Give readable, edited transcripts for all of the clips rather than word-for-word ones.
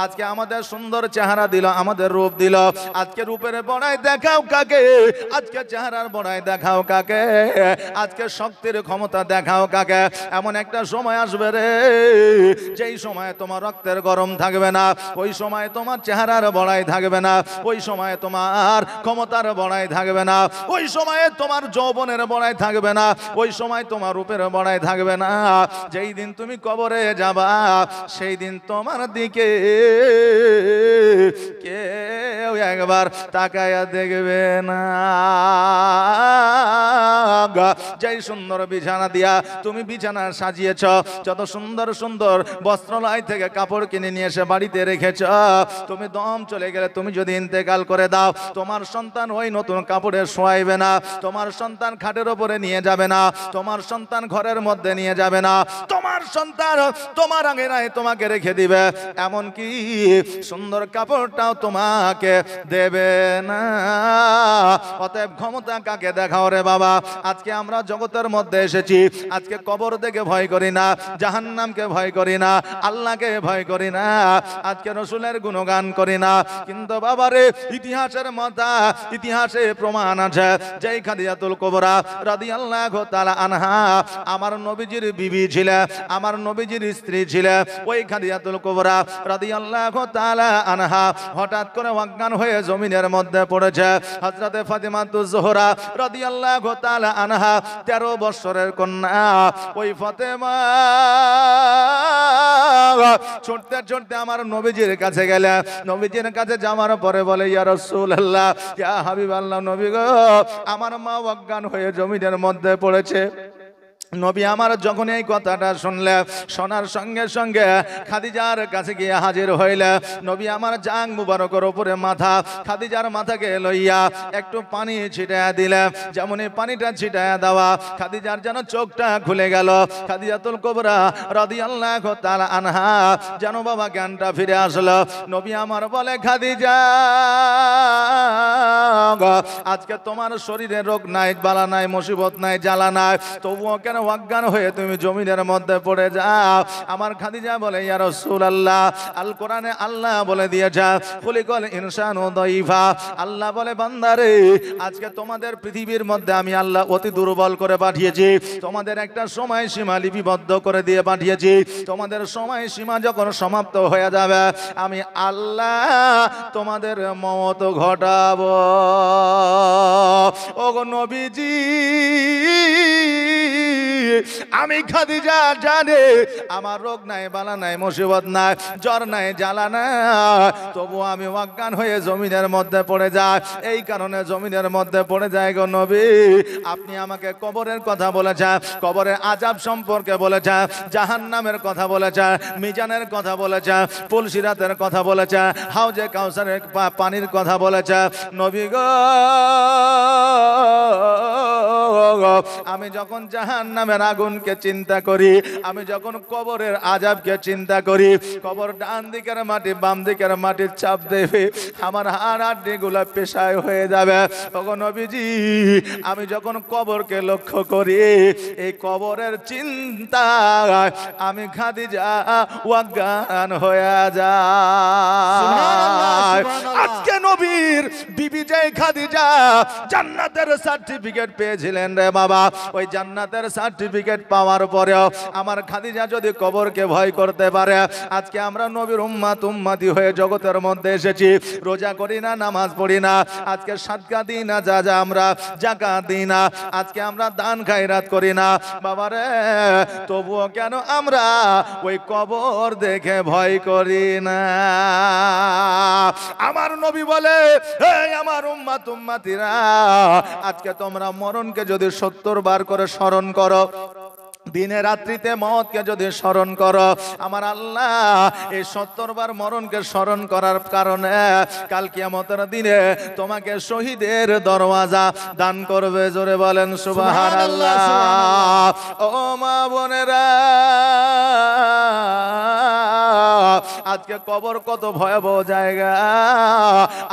আজকে আমাদের সুন্দর চেহারা দিল, আমাদের রূপ দিল। আজকে রূপের বড়াই দেখাও কাকে, আজকে চেহারার বড়াই দেখাও কাকে, আজকে শক্তির ক্ষমতা দেখাও কাকে। এমন একটা সময় আসবে রে, যেই সময় তোমার রক্তের গরম থাকবে না, ওই সময় তোমার চেহারার বড়াই থাকবে না, ওই সময় তোমার ক্ষমতার বড়াই থাকবে না, ওই সময়ে তোমার যৌবনের বড়াই থাকবে না, ওই সময় তোমার রূপের বড়াই থাকবে না। যেই দিন তুমি কবরে যাবা, সেই দিন তোমার দিকে কেউ একবার তাকায়া দেখবে না। যেই সুন্দর বিছানা দিয়া তুমি বিছানা সাজিয়েছ, যত সুন্দর সুন্দর বস্ত্রালয় থেকে কাপড় কিনে নিয়ে এসে বাড়িতে রেখেছ, তুমি দম চলে গেলে, তুমি যদি ইন্তেকাল করে দাও, তোমার সন্তান ওই নতুন কাপড়ে শোয়াইবে না, তোমার সন্তান খাটের ওপরে নিয়ে যাবে না, তোমার সন্তান ঘরের মধ্যে নিয়ে যাবে না, তোমার সন্তান তোমার আঙিনায় তোমাকে রেখে দিবে, এমনকি সুন্দর কাপড়টাও তোমাকে দেবে না। অতএব ক্ষমতা কাকে দেখাও রে বাবা। আজকে আমরা জগতের মধ্যে এসেছি, আজকে কবর দেখে ভয় করি না, জাহান্নামকে ভয় করি না, আল্লাহকে ভয় করি না, আজকে রসুলের গুণগান করি না। কিন্তু বাবারে ইতিহাসের মাথা, ইতিহাসে প্রমাণ আছে, যেই খাদিজাতুল কুবরা রাদিয়াল্লাহু তাআলা আনহা আমার নবীজির বিবি ছিল, আমার নবীজির স্ত্রী ছিল। ওই খাদিজাতুল কুবরা রাদিয়াল্লাহু তাআলা আনহা হঠাৎ করে অজ্ঞান হয়ে জমিনের মধ্যে পড়েছে। হযরতে ফাতিমাতুজ জোহরা রাদিয়াল্লাহু তাআলা আনহা 13 বছরের কন্যা, ওই ফাতেমা ছুটতে ছুটতে আমার নবীজির কাছে গেলে, নবীজির কাছে যাওয়ার পরে বলে, ইয়া রাসূলুল্লাহ, ইয়া হাবিবাল্লাহ, নবী গো, আমার মা অজ্ঞান হয়ে জমিনের মধ্যে পড়েছে। নবী আমার যখন এই কথাটা শুনলে, শোনার সঙ্গে সঙ্গে খাদিজার কাছে গিয়ে হাজির হইলে, নবী আমার জাং মুবারকের উপরে মাথা, খাদিজার মাথাকে লইয়া একটু পানি ছিটায়া দিলে, যেমন এই পানিটা ছিটায়া দেওয়া, খাদিজার যেন চোখটা খুলে গেল। খাদিজাতুল কুবরা রাদিয়াল্লাহু তাআলা আনহা যেন বাবা জ্ঞানটা ফিরে আসলো। নবী আমার বলে, খাদিজা, আজকে তোমার শরীরে রোগ নাই, বালা নাই, মুসিবত নাই, জ্বালা নাই, তবুও কেন অজ্ঞান হয়ে তুমি জমিনের মধ্যে পড়ে যাও? আমার খাদিজা বলে, ইয়া রাসূলুল্লাহ, আল কোরআনে আল্লাহ বলে দিয়েছে, খুলিকাল ইনসানু দাইফা, আল্লাহ বলে, বান্দারে, আজকে তোমাদের পৃথিবীর মধ্যে আমি আল্লাহ অতি দুর্বল করে পাঠিয়েছি, তোমাদের একটা সময় সীমা লিপিবদ্ধ করে দিয়ে পাঠিয়েছি। তোমাদের সময় সীমা যখন সমাপ্ত হয়ে যাবে, আমি আল্লাহ তোমাদের মওত ঘটাবো। ওগো নবীজি, আমি খাদিজা জানে আমার রোগ নাই, বালা নাই, মুসিবত নাই, জ্বর নাই, জ্বালা নাই, তবু আমি অজ্ঞান হয়ে জমিনের মধ্যে পড়ে যাই। এই কারণে জমিনের মধ্যে পড়ে যায় গো নবী। আপনি আমাকে কবরের কথা বলেছেন, কবরের আযাব সম্পর্কে বলেছেন, জাহান্নামের কথা বলেছেন, মিজানের কথা বলেছেন, পুলসিরাতের কথা বলেছেন, হাউজে কাউসারের পানির কথা বলেছেন। নবী গো, আমি যখন জাহান্নামের আগুনকে চিন্তা করি, আমি যখন কবরের আযাবকে চিন্তা করি, কবর ডান দিকের মাটি বাম দিকের মাটির চাপ দেবে, আমার হাড় হাড্ডিগুলো পেশায় হয়ে যাবে। ওগো নবীজি, আমি যখন কবরকে লক্ষ্য করি, এই কবরের চিন্তা আমি খাদিজা অজ্ঞান হয়ে যায়। আজকে নবীর বিবি যেই খাদিজা জান্নাতের সার্টিফিকেট পেয়েছিলেন রে বাবা, ওই জান্নাতের সার্টিফিকেট পাওয়ার পরেও আমার খাদিজা যদি কবরকে ভয় করতে পারে, আজকে আমরা নবীর উম্মতি হয়ে জগতের মধ্যে এসেছি, রোজা করি না, নামাজ পড়ি না, আজকে সাদকা দিই না, যা যা আমরা যাকাত দিই না, আজকে আমরা দান খায়রাত করি না, বাবারে, তবুও কেন আমরা ওই কবর দেখে ভয় করি না? আমার নবী বলে, এই আমার উম্মতিরা, আজকে তোমরা মরণকে যদি 70 বার করে স্মরণ করো, দিনে রাত্রিতে মওতকে যদি স্মরণ করো, আমার আল্লাহ এই 70 বার মরণকে স্মরণ করার কারণে কাল কিয়ামতের দিনে তোমাকে শহীদের দরওয়াজা দান করবে। জোরে বলেন সুবহানাল্লাহ। ও মা বোনেরা, আজকে কবর কত ভয়াবহ জায়গা।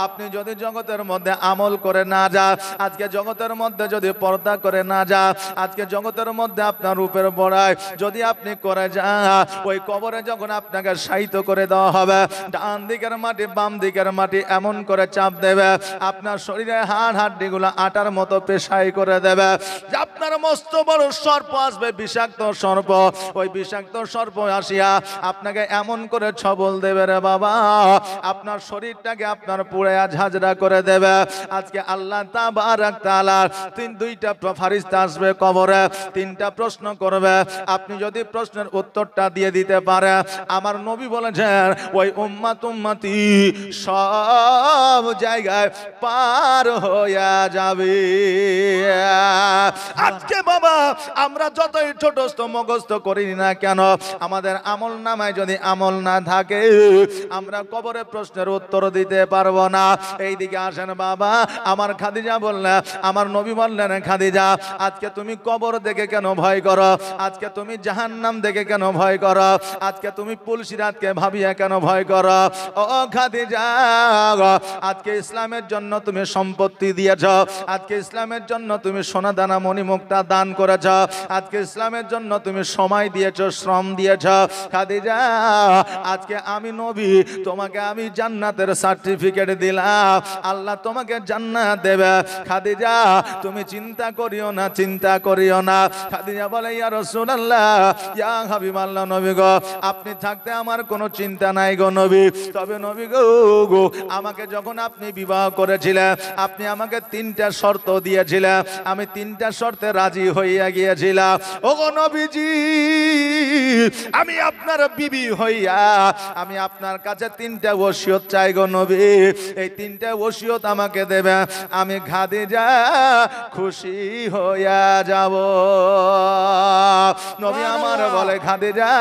আপনি যদি জগতের মধ্যে আমল করে না যা, আজকে জগতের মধ্যে যদি পর্দা করে না যা, আজকে জগতের মধ্যে আপনার রূপের বড়াই যদি আপনি করে যান, ওই কবরে যখন আপনাকে শায়িত করে দেওয়া হবে, ডান দিকের মাটি বাম দিকের মাটি এমন করে চাপ দেবে, আপনার শরীরে হাড় হাড্ডিগুলো আটার মতো পেশাই করে দেবে। আপনার মস্ত বড় সর্প আসবে, বিষাক্ত সর্প। ওই বিষাক্ত সর্প আসিয়া আপনাকে এমন করে ছবল দেবে রে বাবা, আপনার শরীরটাকে আপনার পুড়ে ঝাঁঝরা করে দেবে। আজকে আল্লাহ তাবারাক তাআলা দুইটা ফারিস্তা আসবে কবরে, তিনটা প্রশ্ন করবে। আপনি যদি প্রশ্নের উত্তরটা দিয়ে দিতে পারে, আমার নবী বলেছেন ওই উম্মতি সব জায়গায় পার হয়ে যাবে। আজকে বাবা আমরা যতই ছোটস্থ মগস্থ করি না কেন, আমাদের আমল নামায় যদি আমল না থাকে, আমরা কবরে প্রশ্নের উত্তর দিতে পারবো না। এইদিকে আসেন বাবা, আমার খাদিজা বললেন, আমার নবী বললেন, খাদিজা আজকে তুমি কবর দেখে কেন ভয় করো? আজকে তুমি জাহান্নাম দেখে কেন ভয় করো? আজকে তুমি পুলসিরাতকে ভাবিয়া কেন ভয় করো? ও খাদিজা, আজকে ইসলামের জন্য তুমি সম্পত্তি দিয়েছ, আজকে ইসলামের জন্য তুমি সোনা দানা মণিমুক্তা দান করেছ, আজকে ইসলামের জন্য তুমি সময় দিয়েছ, শ্রম দিয়েছ। খাদিজা আজকে আমি নবী, তোমাকে আমি জান্নাতের সার্টিফিকেট দিলাম, আল্লাহ তোমাকে জান্নাত দেবে। খাদিজা তুমি চিন্তা করিও না, চিন্তা করিও না। খাদিজা বলে, ইয়া রাসূলুল্লাহ, ইয়া হাবিবাল্লাহ, নবী গো আপনি থাকতে আমার কোনো চিন্তা নাই গো নবী। তবে নবী গো আমাকে যখন আপনি বিবাহ করেছিলেন, আপনি আমাকে তিনটা শর্ত দিয়েছিলেন, আমি তিনটা শর্তে রাজি হইয়া গিয়েছিলাম। ও গো নবীজি, আমি আপনার বিবি হইয়া আমি আপনার কাছে তিনটা ওসিয়ত চাই গো নবী। এই তিনটা ওসিয়ত আমাকে দেবে, আমি খাদিজা খুশি হইয়া যাব। নবী আমার বলে, খাদিজা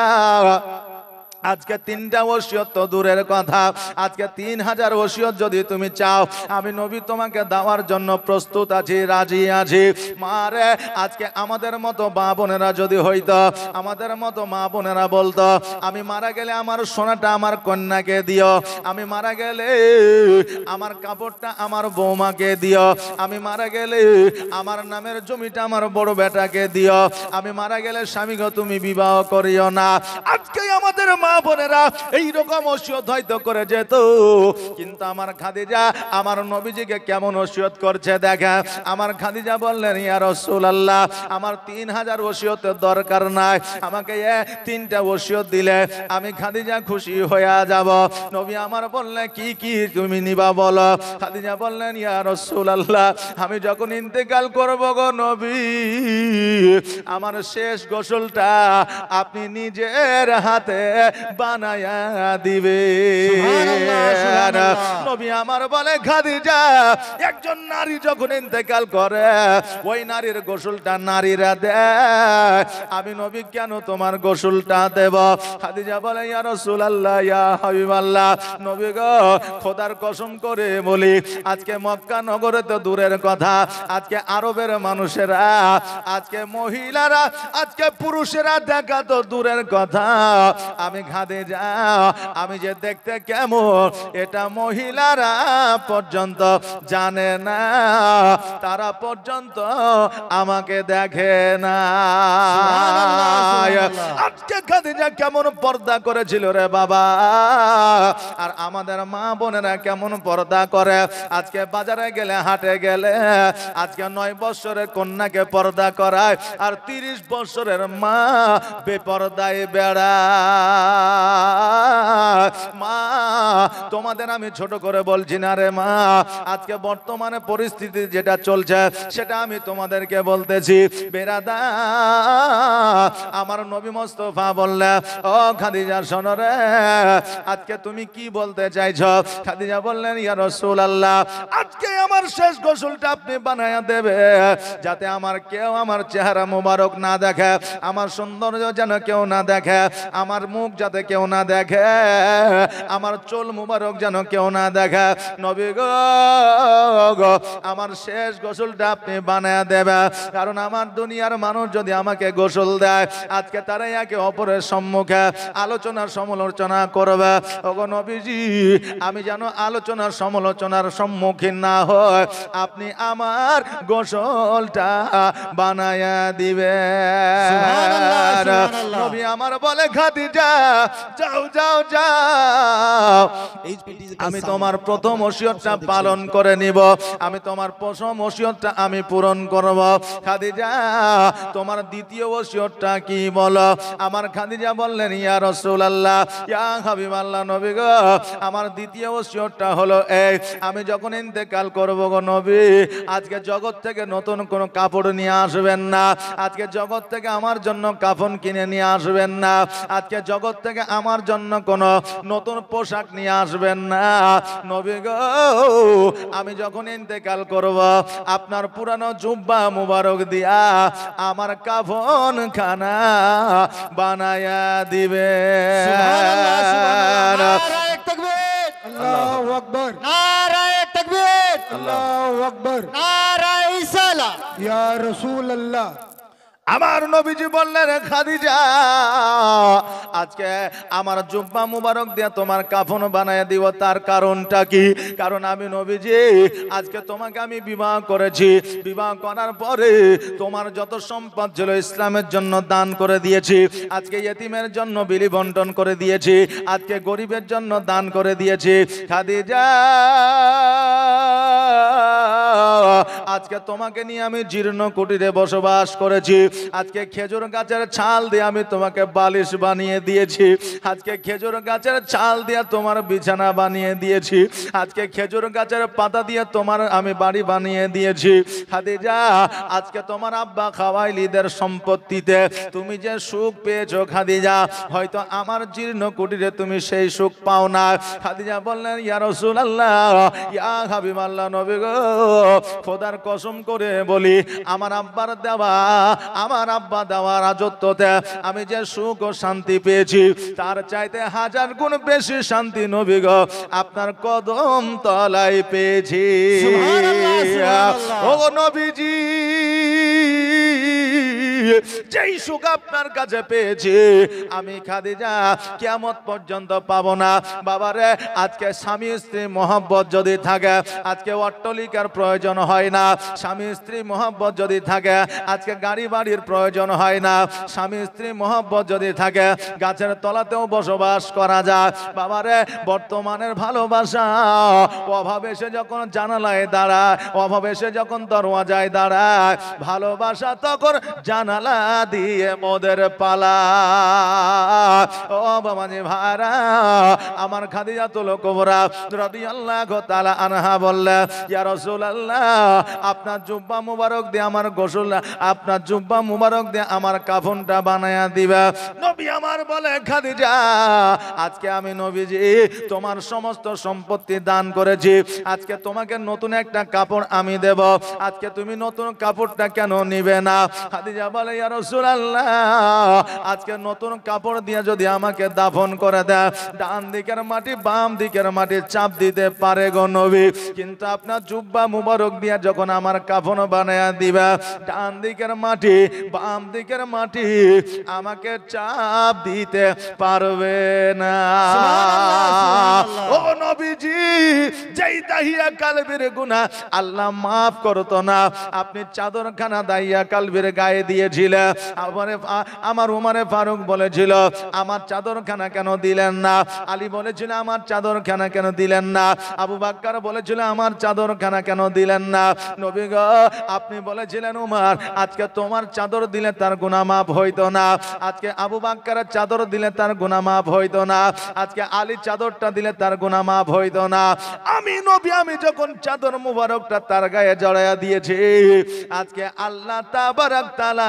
আজকে তিনটা ওসিয়ত তো দূরের কথা, আজকে 3000 ওসিয়ত যদি তুমি চাও, আমি নবী তোমাকে দেওয়ার জন্য প্রস্তুত আছি, রাজি আছি। মারে আজকে আমাদের মতো মা বোনেরা যদি হইতো, আমাদের মতো মা বোনেরা বলতো, আমি মারা গেলে আমার সোনাটা আমার কন্যাকে দিও, আমি মারা গেলে আমার কাপড়টা আমার বৌমাকে দিও, আমি মারা গেলে আমার নামের জমিটা আমার বড় বেটাকে দিও, আমি মারা গেলে স্বামীকে তুমি বিবাহ করিও না। আজকে আমাদের মা বোনেরা এইরকম ওসিয়ত হয়তো করে যেত, কিন্তু আমার খাদিজা আমার নবীজিকে কেমন ওসিয়ত করছে দেখা। আমার খাদিজা বললেন, ইয়া রাসূলুল্লাহ, আমার 3000 ওসিয়তের দরকার নাই, আমাকে তিনটা ওসিয়ত দিলে আমি খাদিজা খুশি হয়ে যাব। নবী আমার বললেন, কি কি তুমি নিবা বলো? খাদিজা বললেন, ইয়া রাসূলুল্লাহ, আমি যখন ইন্তেকাল করব গো নবী, আমার শেষ গোসলটা আপনি নিজের হাতে বানায়া দিবে। নবী আমার বলে, খাদিজা একজন নারী যখন ইন্তেকাল করে, ওই নারীর গোসলটা নারীরা দেয়, আমি নবী কেন তোমার গোসলটা দেব? খাদিজা বলে, ইয়া রাসূলুল্লাহ, ইয়া হাবিবাল্লাহ, নবী গো খোদার কসম করে বলি, আজকে মক্কা নগরে তো দূরের কথা, আজকে আরবের মানুষেরা, আজকে মহিলারা, আজকে পুরুষেরা দেখা তো দূরের কথা, আমি খাদিজা আমি যে দেখতে কেমন এটা মহিলারা পর্যন্ত জানে না, তারা পর্যন্ত আমাকে দেখে না। আজকে খাদিজা কেমন পর্দা করেছিল রে বাবা, আর আমাদের মা বোনেরা কেমন পর্দা করে। আজকে বাজারে গেলে, হাটে গেলে, আজকে 9 বছরের কন্যাকে পর্দা করায়, আর 30 বছরের মা বেপরদায় বেড়া। মা তোমাদের আমি ছোট করে বলছি না রে মা, আজকে বর্তমানে পরিস্থিতি যেটা চলছে সেটা আমি তোমাদেরকে বলতেছি। বেরাদা আমার নবী মুস্তাফা বললেন, ও খাদিজা শোনো রে, আজকে তুমি কি বলতে চাইছো? খাদিজা বললেন, ইয়া রাসূলুল্লাহ, আজকে আমার শেষ গোসলটা আপনি বানায়া দেবে, যাতে আমার কেউ আমার চেহারা মোবারক না দেখে, আমার সৌন্দর্য যেন কেউ না দেখে, আমার মুখ যাতে কেউ না দেখে, আমার চুল মুবারক যেন যেন কেউ না দেখে। নবী গো আমার শেষ গোসলটা আপনি বানায় দেবে, কারণ আমার দুনিয়ার মানুষ যদি আমাকে গোসল দেয় আজকে তারা একে অপরের সম্মুখে আলোচনার সমালোচনা করবে। ওগো নবীজি আমি যেন আলোচনার সমালোচনার সম্মুখীন না হয়, আপনি আমার গোসলটা বানায়া দিবে। নবী আমার বলে খাদিজা যাও যাও যাও, আমি তোমার প্রথম ওসিয়তটা পালন করে নিব, আমি তোমার প্রথম ওসিয়তটা আমি পূরণ করব। খাদিজা তোমার দ্বিতীয় ওসিয়তটা কি বলো? আমার খাদিজা বললেন ইয়া রাসূলুল্লাহ ইয়া হাবিবাল্লাহ নবী গো আমার দ্বিতীয় ওসিয়তটা হলো এই, আমি যখন ইন্তেকাল করব গো নবী আজকে জগৎ থেকে নতুন কোনো কাপড় নিয়ে আসবেন না, আজকে জগৎ থেকে আমার জন্য কাফন কিনে নিয়ে আসবেন না, আজকে জগৎ থেকে আমার জন্য কোনো নতুন পোশাক নিয়ে আসবেন না। নবী গো আমি যখন ইন্তেকাল করব আপনার পুরানো জুব্বা মুবারক দিয়া আমার কাফন খানা বানায়া দিবে। নারায়ে তাকবীর, আল্লাহু আকবার, নারায়ে তাকবীর, আল্লাহু আকবার, নারায়ে রিসালাত ইয়া রাসূলুল্লাহ। আমার নবীজি বললেন খাদিজা আজকে আমার জুব্বা মুবারক দিয়ে তোমার কাফন বানায় দিব। তার কারণটা কি? কারণ আমি নবীজি আজকে তোমাকে আমি বিবাহ করেছি, বিবাহ করার পরে তোমার যত সম্পদ ছিল ইসলামের জন্য দান করে দিয়েছি, আজকে ইয়েতিমের জন্য বিলি বন্টন করে দিয়েছি, আজকে গরিবের জন্য দান করে দিয়েছি। খাদিজা আজকে তোমাকে নিয়ে আমি জীর্ণ কুটিরে বসবাস করেছি, আজকে খেজুর গাছের ছাল দিয়ে আমি তোমাকে বালিশ বানিয়ে দিয়েছি, আজকে খেজুর গাছের ছাল দিয়ে তোমার বিছানা বানিয়ে দিয়েছি, আজকে খেজুর গাছের পাতা দিয়ে তোমার আমি বাড়ি বানিয়ে দিয়েছি। খাদিজা আজকে তোমার আব্বা খাওয়াইলিদের সম্পত্তিতে তুমি যে সুখ পেয়েছো খাদিজা হয়তো আমার জীর্ণ কুটিরে তুমি সেই সুখ পাও না। খাদিজা বললেন ইয়া রাসূলুল্লাহ ইয়া হাবিবাল্লাহ নবী গো খোদার কসম করে বলি আমার আব্বার দেওয়া আমার আব্বা দেওয়া রাজত্বতে আমি যে সুখ ও শান্তি পেয়েছি তার চাইতে হাজার গুণ বেশি শান্তি নবী গো আপনার কদম তলায় পেয়েছি। ও নবীজি যেই সুখ আপনার কাছে পেয়েছি আমি খাদিজা কিয়ামত পর্যন্ত পাবো না। বাবারে আজকে স্বামী স্ত্রী মহব্বত যদি থাকে আজকে অট্টালিকার প্রয়োজন হয় না, স্বামী স্ত্রী মহব্বত যদি থাকে আজকে গাড়ি বাড়ির প্রয়োজন হয় না, স্বামী স্ত্রী মহব্বত যদি থাকে গাছের তলাতেও বসবাস করা যায়। বাবারে বর্তমানের ভালোবাসা অভাব এসে যখন জানালায় দাঁড়ায়, অভাব এসে যখন দরওয়াজায় দাঁড়ায়, ভালোবাসা তখন জানালা দিয়ে মোদের পালা। ও বাবাজি ভাইরা আমার খাদিজাতুল কুবরা রাদিয়াল্লাহু তাআলা আনহা বললেন ইয়া রাসূলুল্লাহ আপনার জুব্বা মুবারক দিয়ে আমার গোসল, আপনার জুব্বা মুবারক দিয়ে আমার কাফনটা বানায়া দিবা। নবী আমার বলে খাদিজা আজকে আমি নবীজি তোমার সমস্ত সম্পত্তি দান করেছি, আজকে তোমাকে নতুন একটা কাপড় আমি দেব, আজকে তুমি নতুন কাপড়টা কেন নিবে না? খাদিজা বলে ইয়া রাসূলুল্লাহ আজকে নতুন কাপড় দিয়ে যদি আমাকে দাফন করে দেয় ডান দিকের মাটি বাম দিকের মাটি চাপ দিতে পারে গো নবী, কিন্তু আপনার জুব্বা মুবারক দিয়ে যখন আমার কাফন বানায়া দিবা ডান দিকের মাটি বাম দিকের মাটি আমাকে চাপ দিতে পারবে না। ও নবীজি যেই দাহিয়া কালবের গুনাহ আল্লাহ মাফ করতো না, আপনি চাদরখানা দাহিয়া কালবের গায়ে দিয়েছিলেন। আমার উমারে ফারুক বলেছিল আমার চাদরখানা কেন দিলেন না? আলী বলেছিল আমার চাদরখানা কেন দিলেন না? আবু বাক্কার বলেছিল আমার চাদরখানা কেন দিলেন না? নবী গো আপনি বলেছিলেন উমার আজকে তোমার চাদর দিলে তার গুনাহ মাফ হইতো না, আজকে আবু বাক্কারের চাদর দিলে তার গুনাহ মাফ হইতো না, আজকে আলীর চাদরটা দিলে তার গুনাহ মাফ হইতো না। আমি নবী আমি যখন চাদর মুবারকটা তার গায়ে জড়াইয়া দিয়েছি আজকে আল্লাহ তাবারাক তাআলা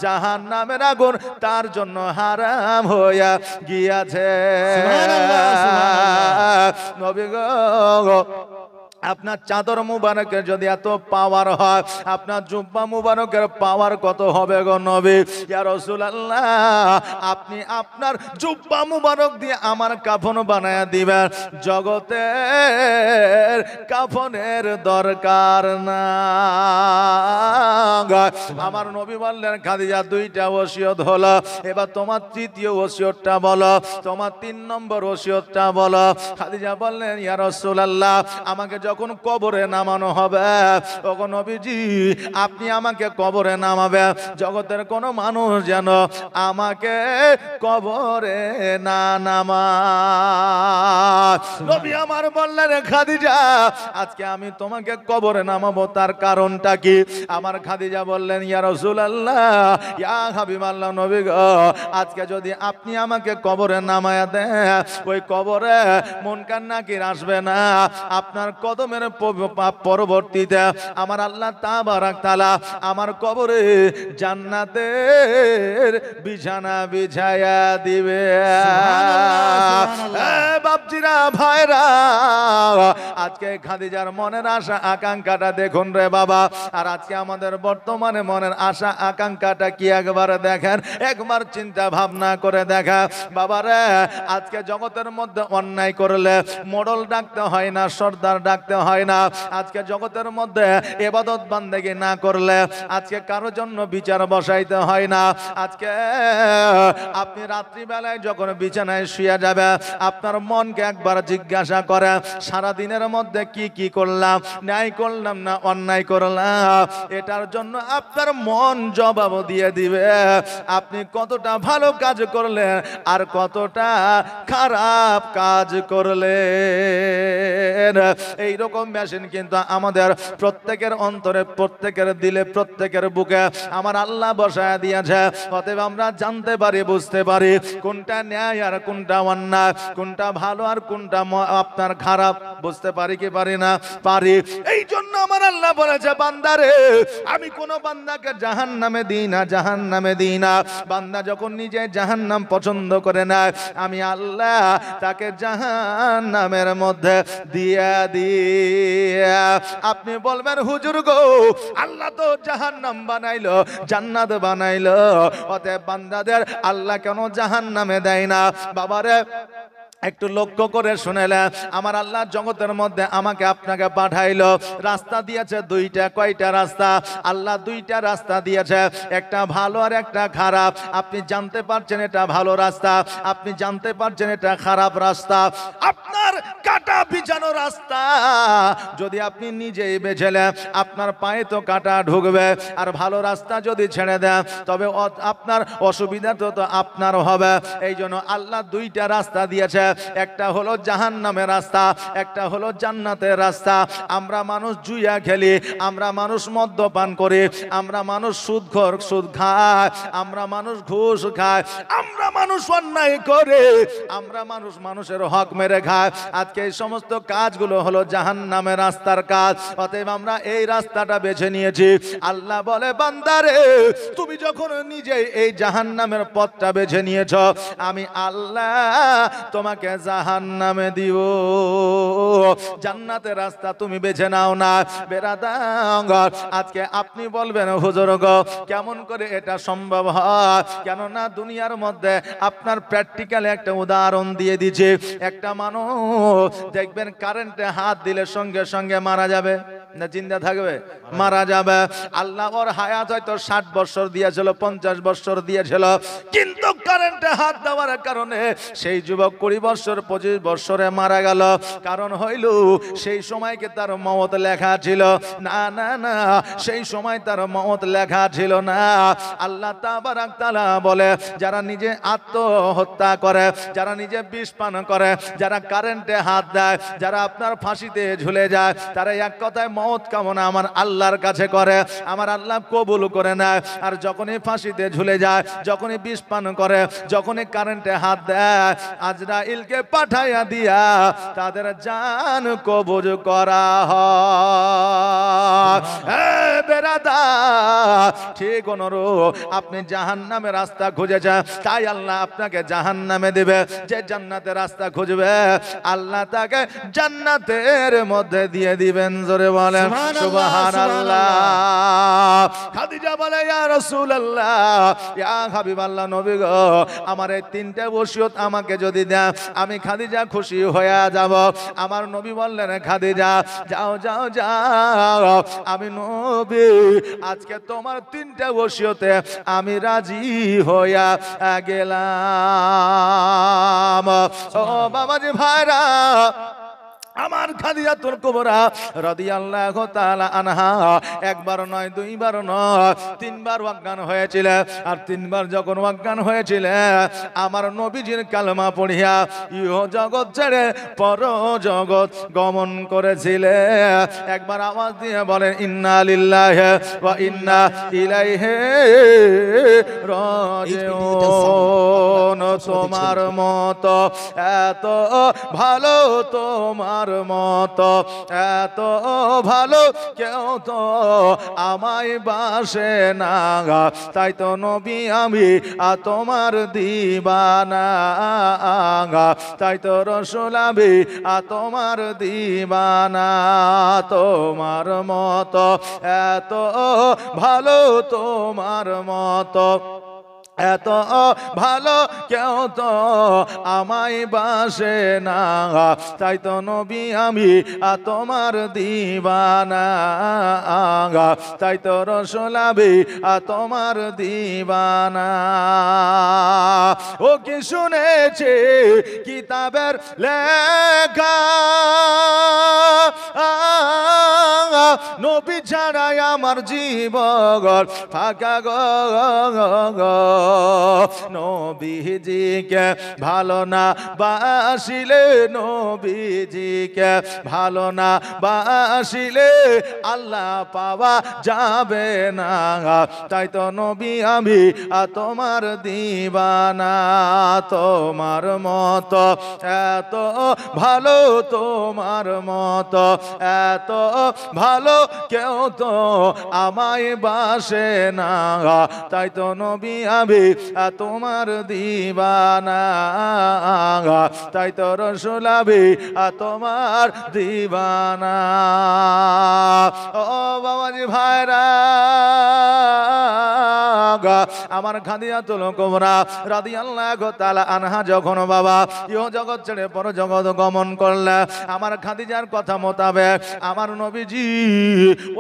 জাহান্নামের আগুন তার জন্য হারাম হইয়া গিয়াছে। নবী গো আপনার চাদর মুবারকের যদি এত পাওয়ার হয়, আপনার জুব্বা মুবারকের পাওয়ার কত হবে গো নবী? ইয়া রাসূলুল্লাহ, আপনি আপনার জুব্বা মুবারক দিয়ে আমার কাফন বানায়া দিবেন, জগতের কাফনের দরকার না। আমার নবী বললেন, খাদিজা দুইটা ওসিয়ত হলো, এবার তোমার তৃতীয় ওসিয়তটা বলো, তোমার 3 নম্বর ওসিয়তটা বলো। খাদিজা বললেন, ইয়া রাসূলুল্লাহ, আমাকে যখন কবরে নামানো হবে, ওগো নবীজি আপনি আমাকে কবরে নামাবে, জগতের কোনো মানুষ যেন আমাকে কবরে না নামায়। নবী আমার বললেন, খাদিজা আজকে আমি তোমাকে কবরে নামাবো, তার কারণটা কি? আমার খাদিজা বললেন, ইয়া রাসূলুল্লাহ, ইয়া হাবিবাল্লাহ নবী গো, আজকে যদি আপনি আমাকে কবরে নামায়া দেন, ওই কবরে মুনকার নাকির আসবে না, আপনার কদমের পরবর্তীতে আমার আল্লাহ তাবারাক তাআলা আমার কবরে জান্নাতের বিছানা বিছায়া দিবে। বাপজিরা ভাইরা, আজকে খাদিজার মনের আশা আকাঙ্ক্ষাটা দেখুন রে বাবা। আর আজকে আমাদের বর্তমানে মনের আশা আকাঙ্ক্ষাটা কি একবার দেখেন, একবার চিন্তা ভাবনা করে দেখা বাবারে। আজকে জগতের মধ্যে অন্যায় করলে মোড়ল ডাকতে হয় না, সর্দার ডাকতে হয় না। আজকে জগতের মধ্যে ইবাদত বান্দেগি না করলে আজকে কারো জন্য বিচার বসাইতে হয় না। আজকে আপনি রাত্রিবেলায় যখন বিছানায় শুয়ে যাবে, আপনার মনকে একবার জিজ্ঞাসা করে, সারা দিনের মধ্যে কি কি করলাম, ন্যায় করলাম না অন্যায় করলাম? এটার জন্য আপনার মন জবাব দিয়ে দিবে আপনি কতটা ভালো কাজ করলেন আর কতটা খারাপ কাজ করলেন। এইরকম মেশিন কিন্তু আমাদের প্রত্যেকের অন্তরে, প্রত্যেকের দিলে, প্রত্যেকের বুকে আমার আল্লাহ বসায় দিয়েছে। অতএব আমরা জানতে পারি, বুঝতে পারি কোনটা ন্যায় আর কোনটা অন্যায়, কোনটা ভালো আর কোনটা আপনার খারাপ। বুঝতে পারি কি পারি না? পারি। এই জন্য আমার আল্লাহ বলেছে, বান্দারে আমি কোন বান্দাকে জাহান্নামে দিই না, জাহান্নামে দিই না। বান্দা যখন নিজে জাহান্নাম পছন্দ করে নেয়, আমি আল্লাহ তাকে জাহান্নামের মধ্যে দিয়া দিয়া। আপনি বলবেন, হুজুর গো আল্লাহ তো জাহান্নাম বানাইলো, জান্নাত বানাইলো, অতএব বান্দাদের আল্লাহ কেন জাহান্নামে দেয় না? বাবারে একটু লক্ষ্য করে শুনেলেন, আমার আল্লাহ জগতের মধ্যে আমাকে আপনাকে পাঠাইলো, রাস্তা দিয়েছে দুইটা। কয়টা রাস্তা? আল্লাহ দুইটা রাস্তা দিয়েছে, একটা ভালো আর একটা খারাপ। আপনি জানতে পারছেন এটা ভালো রাস্তা, আপনি জানতে পারছেন এটা খারাপ রাস্তা। আপনার কাটা বিছানো রাস্তা যদি আপনি নিজেই বেছে নেন, আপনার পায়ে তো কাটা ঢুকবে। আর ভালো রাস্তা যদি ছেড়ে দেন, তবে আপনার অসুবিধা তো আপনার হবে। এই জন্য আল্লাহ দুইটা রাস্তা দিয়েছে, একটা হলো জাহান্নামের রাস্তা, একটা হলো জান্নাতের রাস্তা। আমরা মানুষ জুয়া খেলি, আমরা মানুষ মদ্যপান করি, আমরা মানুষ সুদখোর, সুদ খায়, আমরা মানুষ ঘুষ খায়, আমরা মানুষ অন্যায় করে, আমরা মানুষ মানুষের হক মেরে খায়। আজকে এই সমস্ত কাজগুলো হলো জাহান্নামের রাস্তার কাজ। অতএব আমরা এই রাস্তাটা বেছে নিয়েছি। আল্লাহ বলে, বান্দারে তুমি যখন নিজে এই জাহান্নামের পথটা বেছে নিয়েছ, আমি আল্লাহ তোমাকে জাহান্নামে দিব। জান্নাতের রাস্তা তুমি বেছে নাও না। বেরাদাঙ্গর আজকে আপনি বলবেন, হুজুর গো কেমন করে এটা সম্ভব হয়? কেননা দুনিয়ার মধ্যে আপনার প্র্যাকটিক্যাল একটা উদাহরণ দিয়ে দিচ্ছে। একটা মানুষ দেখবেন কারেন্টে হাত দিলে সঙ্গে সঙ্গে মারা যাবে না জিন্দা থাকবে? মারা যাবে। আল্লাহ ওর হায়াত হয়তো 60 বছর দিয়েছিল, 50 বছর দিয়েছিল, কিন্তু কারেন্টে হাত দেওয়ার কারণে সেই যুবক 20 বছর 25 বছরে মারা গেল। কারণ হইল সেই সময়কে তার মওত লেখা ছিল না, না না, সেই সময় তার মওত লেখা ছিল না। আল্লাহ তাবারাক তাআলা বলে, যারা নিজে আত্মহত্যা করে, যারা নিজে বিষ পান করে, যারা কারেন্টে হাত দেয়, যারা আপনার ফাঁসিতে ঝুলে যায়, তারা এক কথায় মওত কামনা আমার আল্লাহর কাছে করে, আমার আল্লাহ কবুল করে নেয়। আর যখনই ফাঁসিতে ঝুলে যায়, যখনই বিষ পান করে, যখনই কারেন্টে হাত দেয়, আজরাইলকে পাঠাইয়া দিয়া তাদের জান কবজ করা হয়। বেরাদার, ঠিক অনুরূপ আপনি জাহান্নামের রাস্তা খুঁজেছেন, তাই আল্লাহ আপনাকে জাহান্নামে দেবে। যে জান্নাতের রাস্তা খুঁজবে আল্লাহ তাকে জান্নাতের মধ্যে দিয়ে দিবেন। জোরে বলেন সুবহানাল্লাহ। খাদিজা বলে ইয়া রাসূলুল্লাহ, ইয়া হাবিবাল্লাহ, নবী গো, আমার এই তিনটা ওসিয়ত আমাকে যদি দেন আমি খাদিজা খুশি হয়ে যাব। আমার নবী বললেন খাদিজা যাও যাও যাও, আমি নবী আজকে তোমার তিনটা ওসিয়তে আমি রাজি হইয়া গেলাম। ও বাবাজি ভাইরা, আমার খাদিজাতুল কুবরা রাদিয়াল্লাহু তাআলা আনহা একবার নয়, দুইবার নয়, তিনবার অজ্ঞান হয়েছিল। আর তিনবার যখন অজ্ঞান হয়েছিল, আমার নবীজির কালেমা পড়িয়া ইহ জগৎ ছেড়ে পর জগৎ গমন করেছিল। একবার আওয়াজ দিয়ে বলেন ইন্না লিল্লাহি ওয়া ইন্না ইলাইহি রাজিউন। তোমার মতো এত ভালো, তোমার মতো এত ভালো কেউ তো আমায় বাসে না, তাই তো নবী আমি তোমার দিবানা, তাই তো রাসূল আমি তোমার দিবানা। তোমার মতো এত ভালো, তোমার মতো এত ভালো কেউ তো আমায় বাসে না, তাই তো নবী আমি তোমার দিবানা, তাই তো রাসূল আমি তোমার দিবানা। ও কি শুনেছে কিতাবের লেখা, নবী ছাড়াই আমার জীবন ফাঁকা গো। নবীজিকে ভালো না বাসিলে, নবীজিকে ভালো না বাসিলে আল্লাহ পাওয়া যাবে না, তাই তো নবী আমি তোমার দিবানা। তোমার মতো এত ভালো, তোমার মতো এত ভালো কেউ তো আমায় বাসে না, তাই তো নবী আমি তোমার দিবানা, তাই তো রাসূল আমি তোমার দিবানা। ও বাবাজি ভাইরা, আমার খাদিজাতুল কুবরা রাদিয়াল্লাহু তাআলা আনহা যখন বাবা ইহ জগৎ ছেড়ে পর জগৎ গমন করলেন, আমার খাদিজার কথা মোতাবেক আমার নবীজি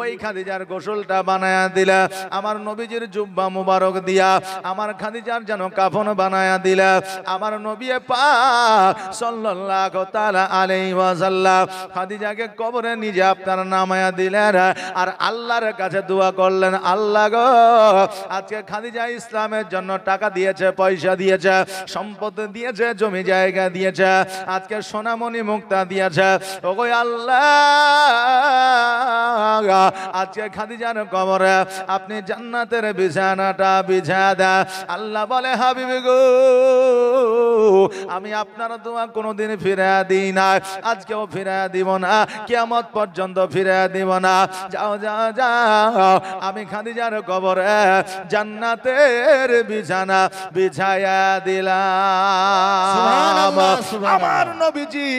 ওই খাদিজার গোসলটা বানায়া দিলে, আমার নবীজির জুব্বা মুবারক দিয়া আমার খাদিজার যেন কাফন বানায়া দিলে, আমার নবী পাক সাল্লাল্লাহু তাআলা আলাইহি ওয়াসাল্লাম খাদিজাকে কবরে নিজে আপনার নামায়া দিলেন। আর আল্লাহর কাছে দোয়া করলেন, আল্লাহ গো, আজকে খাদিজা ইসলামের জন্য টাকা দিয়েছে, পয়সা দিয়েছে, সম্পদ দিয়েছে, জমি জায়গা দিয়েছে, আজকে সোনামণি মুক্তা দিয়েছে। ওগো আল্লাহ, আজকে খাদিজার কবরে আপনি জান্নাতের বিছানাটা বিছা দেন। আল্লাহ বলে হাবিবি গো, আমি আপনার দোয়া কোনোদিন ফিরে দিই না, আজকেও ফিরে দিব না, কিয়ামত পর্যন্ত ফিরে দিব না। যাও যাও যাও, আমি খাদিজার কবরে জান্নাতের বিছানা বিছায়া দিলাম। আমার নবীজি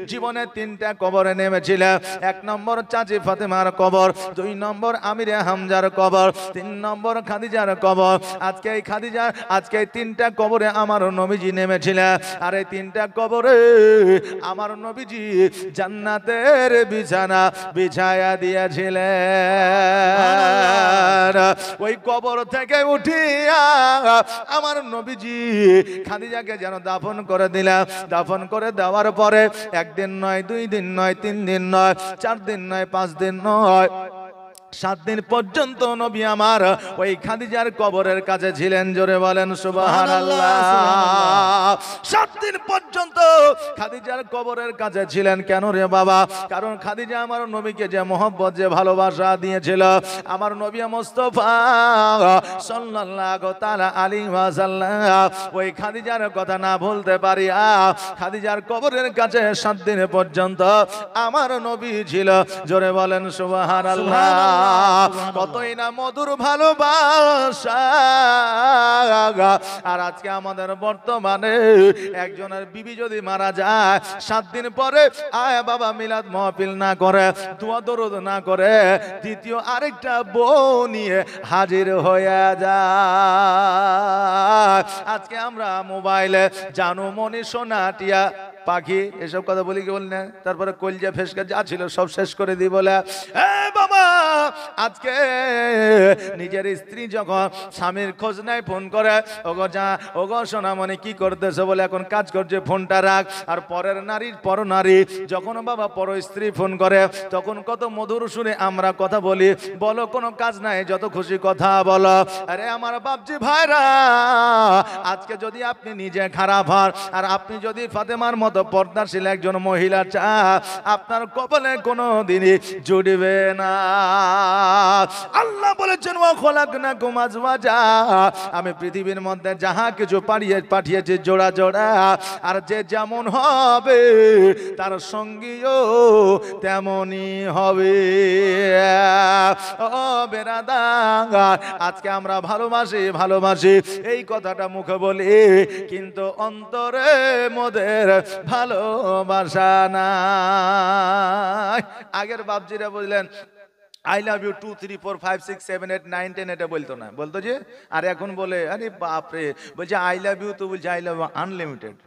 জীবনে তিনটা কবরে নেমেছিলেন। এক নম্বর চাচি ফাতেমার কবর, দুই নম্বর আমিরে হামজার কবর, তিন নম্বর খাদিজার কবর। আজকে এই খাদিজা, আজকে এই তিনটা কবরে আমার নবীজি নেমেছিলেন। আর এই তিনটা কবরে আমার নবীজি জান্নাতের বিছানা বিছায়া দিয়েছিলেন। ওই কবর থেকে উঠিয়া আমার নবীজি খাদিজাকে যেন দাফন করে দিলেন। দাফন করে দেওয়ার পরে একদিন নয়, দুই দিন নয়, তিন দিন নয়, 4 দিন নয়, 5 দিন নয়, 7 দিন পর্যন্ত নবী আমার ওই খাদিজার কবরের কাছে ছিলেন। জোরে বলেন সুবহানাল্লাহ। 7 দিন পর্যন্ত খাদিজার কবরের কাছে ছিলেন। কেন রে বাবা? কারণ খাদিজা আমার নবীকে যে মহব্বত, যে ভালোবাসা দিয়েছিল, আমার নবী মুস্তাফা সাল্লাল্লাহু তাআলা আলাইহি ওয়াসাল্লাম ওই খাদিজার কথা না বলতে পারি। খাদিজার কবরের কাছে 7 দিন পর্যন্ত আমার নবী ছিল। জোরে বলেন সুবহানাল্লাহ। কতই না মধুর ভালোবাসা। আর আজকে আমাদের বর্তমানে একজনের বিবি যদি মারা যায়, 7 দিন পরে আয় বাবা মিলাদ মাহফিল না করে, দোয়া দরুদ না করে, দ্বিতীয় আরেকটা বউ নিয়ে হাজির হয়ে যায়। আজকে আমরা মোবাইলে জানু মনি সোনা টিয়া পাখি এসব কথা বলি কি বলি না, তারপরে কলজা ফেসকা যা ছিল সব শেষ করে দিই বলে বাবা আজকে নিজের স্ত্রী যখন স্বামীর খোঁজ নেয়, ফোন করে, ওগো যা ওগো সোনামণি কি করতেছে বলে, এখন কাজ করছে, ফোনটা রাখ। আর পরের নারীর পর নারী যখন বাবা পর স্ত্রী ফোন করে, তখন কত মধুর সুরে আমরা কথা বলি, বলো কোনো কাজ নাই, যত খুশি কথা বলো। আরে আমার বাপজি ভাইরা, আজকে যদি আপনি নিজে খারাপ হন আর আপনি যদি ফাতেমার মতো পর্দাশীল একজন মহিলা চান, আপনার কপালে কোনো দিনই জুড়বে না। আল্লাহ বলেছেন ওয়া খলাকনাকুম আজওয়াজা, আমি পৃথিবীর মধ্যে যাহা কিছু পাঠিয়েছি জোড়া জোড়া, আর যে যেমন হবে তার সঙ্গীও তেমনই হবে। ও বেরাদার, আজকে আমরা ভালোবাসি এই কথাটা মুখে বলি, কিন্তু অন্তরে মোদের ভালোবাসা নাই। আগের বাপজিরা বুঝলেন আই লাভ ইউ 2 3 4 5 6 7 8 9 10 এটা বলতো না, বলতো যে, আর এখন বলে আরে বাপরে, বলছে আই লাভ ইউ তো বলছে আই লাভ আনলিমিটেড,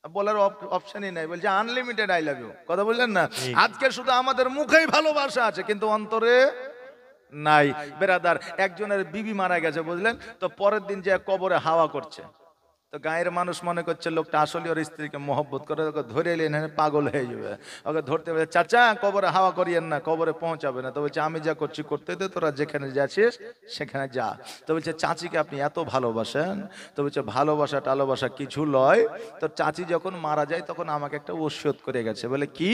বলার অপশনই নাই, বলছে আনলিমিটেড আই লাভ ইউ। কথা বললেন না? আজকে শুধু আমাদের মুখেই ভালোবাসা আছে কিন্তু অন্তরে নাই। বেরাদার, একজনের বিবি মারা গেছে বুঝলেন, তো পরের দিন যে কবরে হাওয়া করছে, তো গায়ের মানুষ মনে করছে লোকটা আসলে ওর স্ত্রীকে মহব্বত করে, ওকে ধরে এলেন পাগল হয়ে যাবে, ওকে ধরতে হবে, চাচা কবরে হাওয়া করিয়েন না, কবরে পৌঁছাবে না। তো বলছে আমি যা করছি করতে দে, তোরা যেখানে যাচ্ছিস সেখানে যা। তো বলছে চাচিকে আপনি এত ভালোবাসেন? তো বলছে ভালোবাসা টালোবাসা কিছু লয়, তো চাচি যখন মারা যায় তখন আমাকে একটা ওসিয়ত করে গেছে। বলে কি?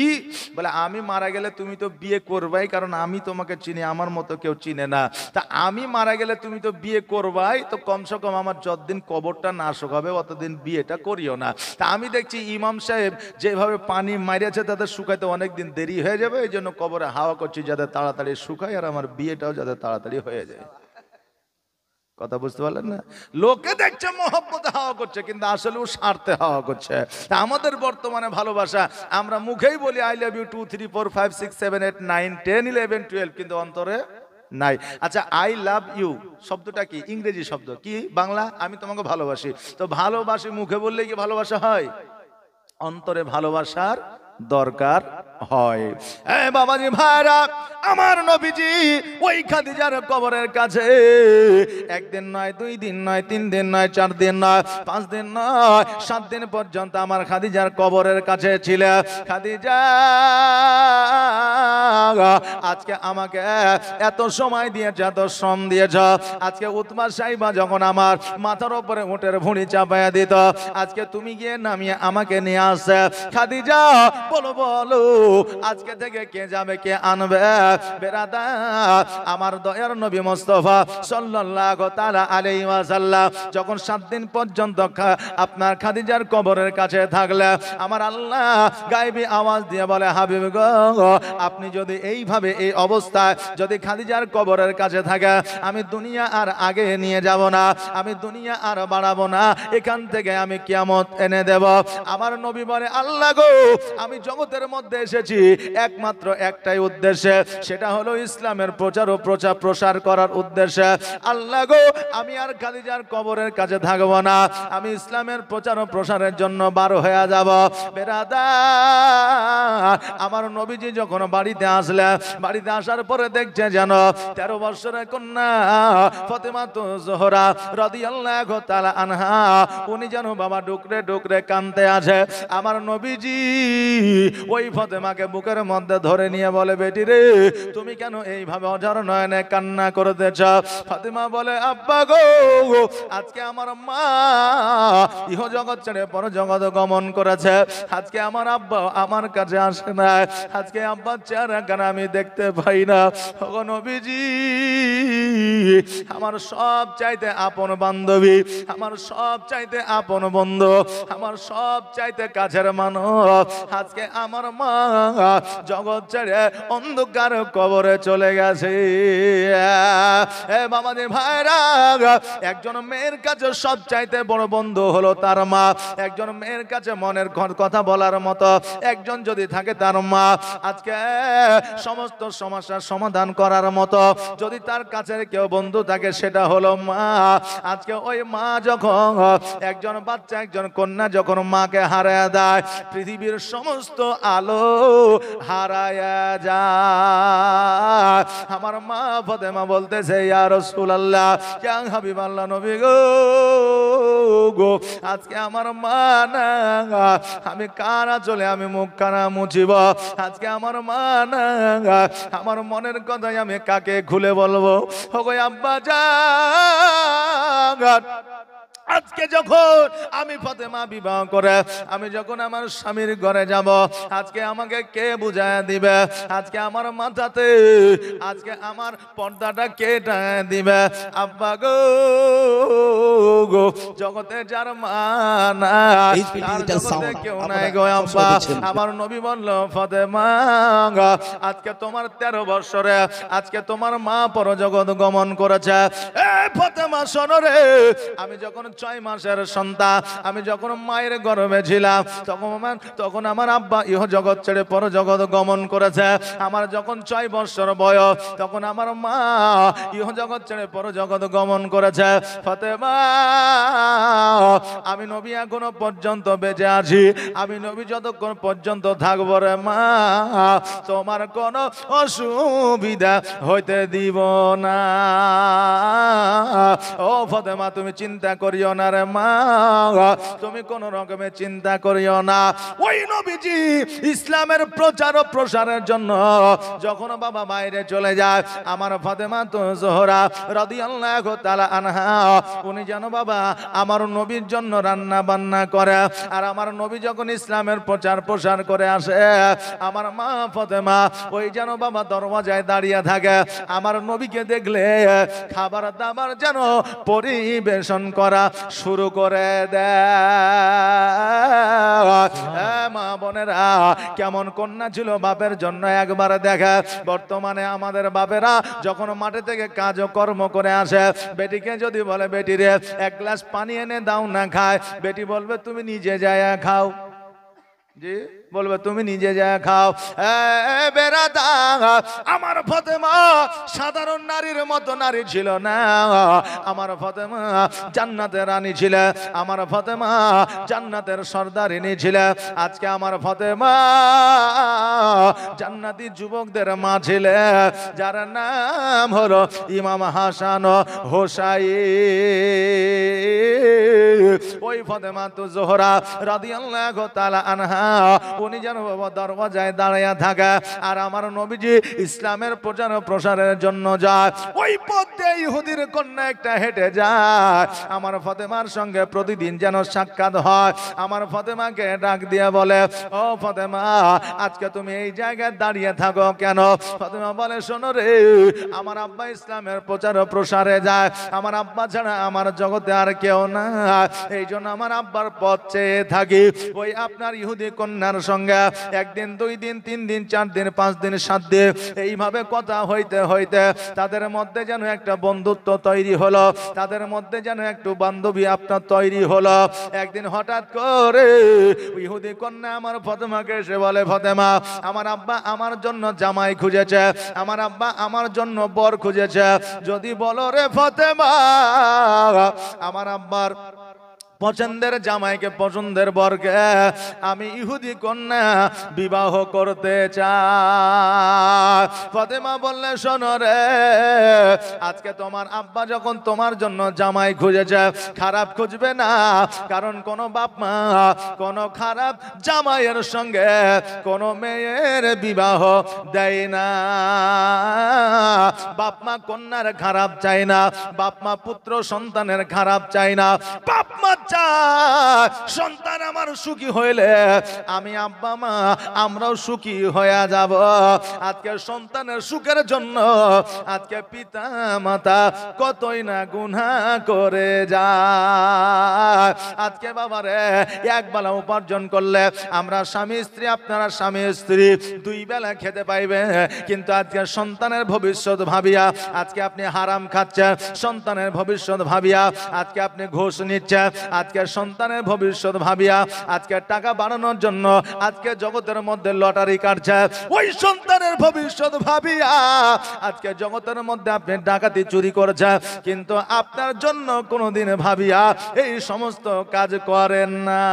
বলে আমি মারা গেলে তুমি তো বিয়ে করবাই, কারণ আমি তোমাকে চিনি, আমার মতো কেউ চিনে না, তা আমি মারা গেলে তুমি তো বিয়ে করবাই, তো কমসে কম আমার যতদিন কবরটা না শোকাবে অতদিন বিয়েটা করিও না। তা আমি দেখছি ইমাম সাহেব যেভাবে পানি মারিয়েছে তাদের শুকাইতে অনেকদিন দেরি হয়ে যাবে, এই জন্য কবরে হাওয়া করছি যাতে তাড়াতাড়ি শুকায়, আর আমার বিয়েটাও যাতে তাড়াতাড়ি হয়ে যায়। কথা বুঝতে পারলেন না? লোকে দেখছে মহব্বতে হাওয়া করছে, কিন্তু আসলে ও স্বার্থে হাওয়া করছে। তা আমাদের বর্তমানে ভালোবাসা আমরা মুখেই বলি আই লাভ ইউ 2 3 4 5 6 7 8 9 10 11 12, কিন্তু অন্তরে নাই। আচ্ছা, আই লাভ ইউ শব্দটা কি? ইংরেজি শব্দ কি? বাংলা আমি তোমাকে ভালোবাসি। তো ভালোবাসি মুখে বললেই কি ভালোবাসা হয়? অন্তরে ভালোবাসার দরকার হয়। বাবাজি ভাইরা, আমার নবীজি ওই খাদিজার কবরের কাছে একদিন নয়, 2 দিন নয়, 3 দিন নয়, 4 দিন নয়, 5 দিন নয়, 7 দিন পর্যন্ত আমার খাদিজার কবরের কাছে ছিল। খাদিজা আজকে আমাকে এত সময় দিয়েছে, এত শ্রম দিয়েছ। আজকে উতমা সাহিবা যখন আমার মাথার উপরে উটের ভুঁড়ি চাপাইয়া দিত, আজকে তুমি গিয়ে নামিয়ে আমাকে নিয়ে আসছে। খাদিজা বলো বলো, আজকে থেকে কে যাবে, কে আনবে? বেরাদার, আমার দয়ার নবী মুস্তাফা সাল্লাল্লাহু তাআলা আলাইহি ওয়াসাল্লাম যখন 7 দিন পর্যন্ত আপনার খাদিজার কবরের কাছে থাকলে, আমার আল্লাহ গায়বী আওয়াজ দিয়ে বলে, হাবিব গো, আপনি যদি এইভাবে এই অবস্থায় যদি খাদিজার কবরের কাছে থাকে, আমি দুনিয়া আর আগে নিয়ে যাব না, আমি দুনিয়া আর বাড়াবো না, এখান থেকে আমি কিয়ামত এনে দেব। আমার নবী বলে, আল্লাহ গো, আমি জগতের মধ্যে এসেছি একমাত্র একটাই উদ্দেশ্যে, সেটা হলো ইসলামের প্রচার ও প্রসার করার উদ্দেশ্যে। আল্লাহ গো, আমি আর খাদিজার কবরের কাছে থাকবো না, আমি ইসলামের প্রচার ও প্রসারের জন্য বার হয়ে যাব। বেরাদার, আমার নবীজি যখন বাড়িতে আসলে, বাড়িতে আসার পরে দেখছে যেন 13 বছরের কন্যা ফাতেমা জোহরা রাদিয়াল্লাহু তাআলা আনহা, উনি যেন বাবা ডুকরে ডুকরে কাঁদতে আছে। আমার নবীজি ওই ফাতেমা ফাতেমাকে বুকের মধ্যে ধরে নিয়ে বলে, বেটি রে তুমি কেন এইভাবে অঝর নয়নে কান্না করতেছ? ফাতেমা বলে, আব্বা গো, আজকে আমার মা ইহ জগৎ ছেড়ে পর জগৎ গমন করেছে। আজকে আমার আব্বা আমার কাছে আসে না, আজকে আব্বার চেহারা কেন আমি দেখতে পাই না। ওগো নবীজি, আমার সব চাইতে আপন বান্ধবী, আমার সব চাইতে আপন বন্ধু, আমার সব চাইতে কাছের মানুষ, আজকে আমার মা জগৎ ছেড়ে অন্ধকার কবরে চলে গেছে। এ বাবাজি ভাইরা, একজন মেয়ের কাছে সব চাইতে বড় বন্ধু হলো তার মা। একজন মেয়ের কাছে মনের কথা বলার মতো একজন যদি থাকে তার মা। আজকে সমস্ত সমস্যার সমাধান করার মতো যদি তার কাছে কেউ বন্ধু থাকে সেটা হলো মা। আজকে ওই মা যখন একজন বাচ্চা, একজন কন্যা যখন মাকে হারায় দেয়, পৃথিবীর সমস্ত আলো হারায় যায়। আমার মা ফাতেমা বলতেছে, ইয়া রাসূলুল্লাহ, ইয়া হাবিবাল্লাহ, নবী গো, আজকে আমার মা না, আমি কারা চলে আমি মুখ কারা মুছিব? আজকে আমার মা না, আমার মনের কথাই আমি কাকে খুলে বলবো? ওগো আব্বা জান, আজকে যখন আমি ফাতেমা বিবাহ করে আমি যখন আমার স্বামীর ঘরে যাব, আজকে আমাকে কে বুঝায় দিবে? আজকে আমার মাথাতে আজকে আমার পর্দাটা কে টাঙায় দিবে? আব্বা গো, জগতে যার মা নাই, তার জগতে কেউ নাই গো আব্বা। আমার নবী বলল, ফাতেমা আজকে তোমার 13 বছরে আজকে তোমার মা পরজগৎ গমন করেছে। এ ফাতেমা শোনো রে, আমি যখন 6 মাসের সন্তান, আমি যখন মায়ের গর্ভে ছিলাম, তখন আমার আব্বা ইহ জগৎ ছেড়ে পর জগৎ গমন করেছে। আমার যখন 6 বছর বয়স, তখন আমার মা ইহ জগৎ ছেড়ে পর জগৎ গমন করেছে। ফাতেমা, আমি নবী এখনো পর্যন্ত বেঁচে আছি, আমি নবী যতক্ষণ পর্যন্ত থাকবো রে মা, তোমার কোনো অসুবিধা হইতে দিব না। ও ফাতেমা, তুমি চিন্তা করিও না রে মা, তুমি কোন রকমে চিন্তা করিও না। ওই নবীজি ইসলামের প্রচার ও প্রসারের জন্য যখন বাবা বাইরে চলে যায়, আমার ফাতেমা তো জোহরা রাদিয়াল্লাহু তাআলা আনহা, উনি যেন বাবা আমার নবীর জন্য রান্না বান্না করে। আর আমার নবী যখন ইসলামের প্রচার প্রসার করে আসে, আমার মা ফাতেমা ওই যেন বাবা দরওয়াজায় দাঁড়িয়ে থাকে। আমার নবীকে দেখলে খাবার দাবার যেন পরিবেশন করা শুরু করে দেয়। মা বোনেরা, কেমন কন্যা ছিল বাপের জন্য একবার দেখে। বর্তমানে আমাদের বাপেরা যখন মাঠে থেকে কাজ কর্ম করে আসে, বেটিকে যদি বলে, বেটি রে 1 গ্লাস পানি এনে দাও না খায়, বেটি বলবে তুমি নিজে যায় খাও। জি, বলবে তুমি নিজে যা খাও। আমার ফাতেমা সাধারণ নারীর মতো নারী ছিল না, আমার ফাতেমা জান্নাতের রানী ছিল, আমার ফাতেমা জান্নাতের সর্দারিনী ছিল। আজকে আমার ফাতেমা জান্নাতি যুবকদের মা ছিল, যার নাম হলো ইমাম হাসান হোসাইন। ওই ফাতেমা তো জোহরা রাদিয়াল্লাহু তাআলা আনহা, উনি যেন বাবা দরওয়াজায় দাঁড়িয়ে থাকে। আর আমার নবীজি ইসলামের প্রচার প্রসারের জন্য যায়, ওই পথে ইহুদির কন্যা একটা হেঁটে যায়। আমার ফাতেমার সঙ্গে প্রতিদিন যেন সাক্ষাৎ হয়। আমার ফাতেমাকে ডাক দিয়ে বলে, ও ফাতেমা, আজকে তুমি এই জায়গায় দাঁড়িয়ে থাকো কেন? ফাতেমা বলে, শোনো রে, আমার আব্বা ইসলামের প্রচার প্রসারে যায়, আমার আব্বা ছাড়া আমার জগতে আর কেউ না, এই জন্য আমার আব্বার পথ চেয়ে থাকি। ওই আপনার ইহুদি কন্যার সঙ্গে 1 দিন 2 দিন 3 দিন 4 দিন 5 দিন 7 দিন এইভাবে কথা হইতে হইতে তাদের মধ্যে যেন একটা বন্ধুত্ব তৈরি হলো, তাদের মধ্যে যেন একটু বান্ধবী আপনার তৈরি হলো। একদিন হঠাৎ করে ইহুদি কন্যা আমার ফাতেমাকে এসে বলে, ফাতেমা, আমার আব্বা আমার জন্য জামাই খুঁজেছে, আমার আব্বা আমার জন্য বর খুঁজেছে, যদি বলো রে ফাতেমা, আমার আব্বার পছন্দের জামাইকে পছন্দের বরকে আমি ইহুদি কন্যা বিবাহ করতে চাই। ফাতেমা বললে শোনো রে, আজকে তোমার আব্বা যখন তোমার জন্য জামাই খুঁজেছে, খারাপ খুঁজবে না, কারণ কোন বাপ মা কোন খারাপ জামাইয়ের সঙ্গে কোন মেয়ের বিবাহ দেয় না। বাপ মা কন্যার খারাপ চায় না, বাপ মা পুত্র সন্তানের খারাপ চায় না। বাপ মা চায় সন্তান আমার সুখী হইলে আমি আব্বা মা আমরাও সুখী হয়ে যাব। আজকে সন্তানের সুখের জন্য আজকে পিতা মাতা কতই না গুনাহ করে যায়। আজকে বাবারে এক বেলা উপার্জন করলে আমরা স্বামী স্ত্রী, আপনারা স্বামী স্ত্রী দুই বেলা খেতে পাইবে, কিন্তু আজকে সন্তানের ভবিষ্যৎ ভাবিয়া আজকে আপনি হারাম খাচ্ছেন, সন্তানের ভবিষ্যৎ ভাবিয়া আজকে আপনি ঘুষ নিচ্ছেন, আজকে সন্তানের ভবিষ্যৎ ভাবিয়া আজকে টাকা বাড়ানোর জন্য আজকে জগতের মধ্যে লটারি কাটছে, ওই সন্তানের ভবিষ্যৎ ভাবিয়া আজকে জগতের মধ্যে আপনি ডাকাতি চুরি করছেন, কিন্তু আপনার জন্য কোনোদিন ভাবিয়া এই সমস্ত কাজ করেন না।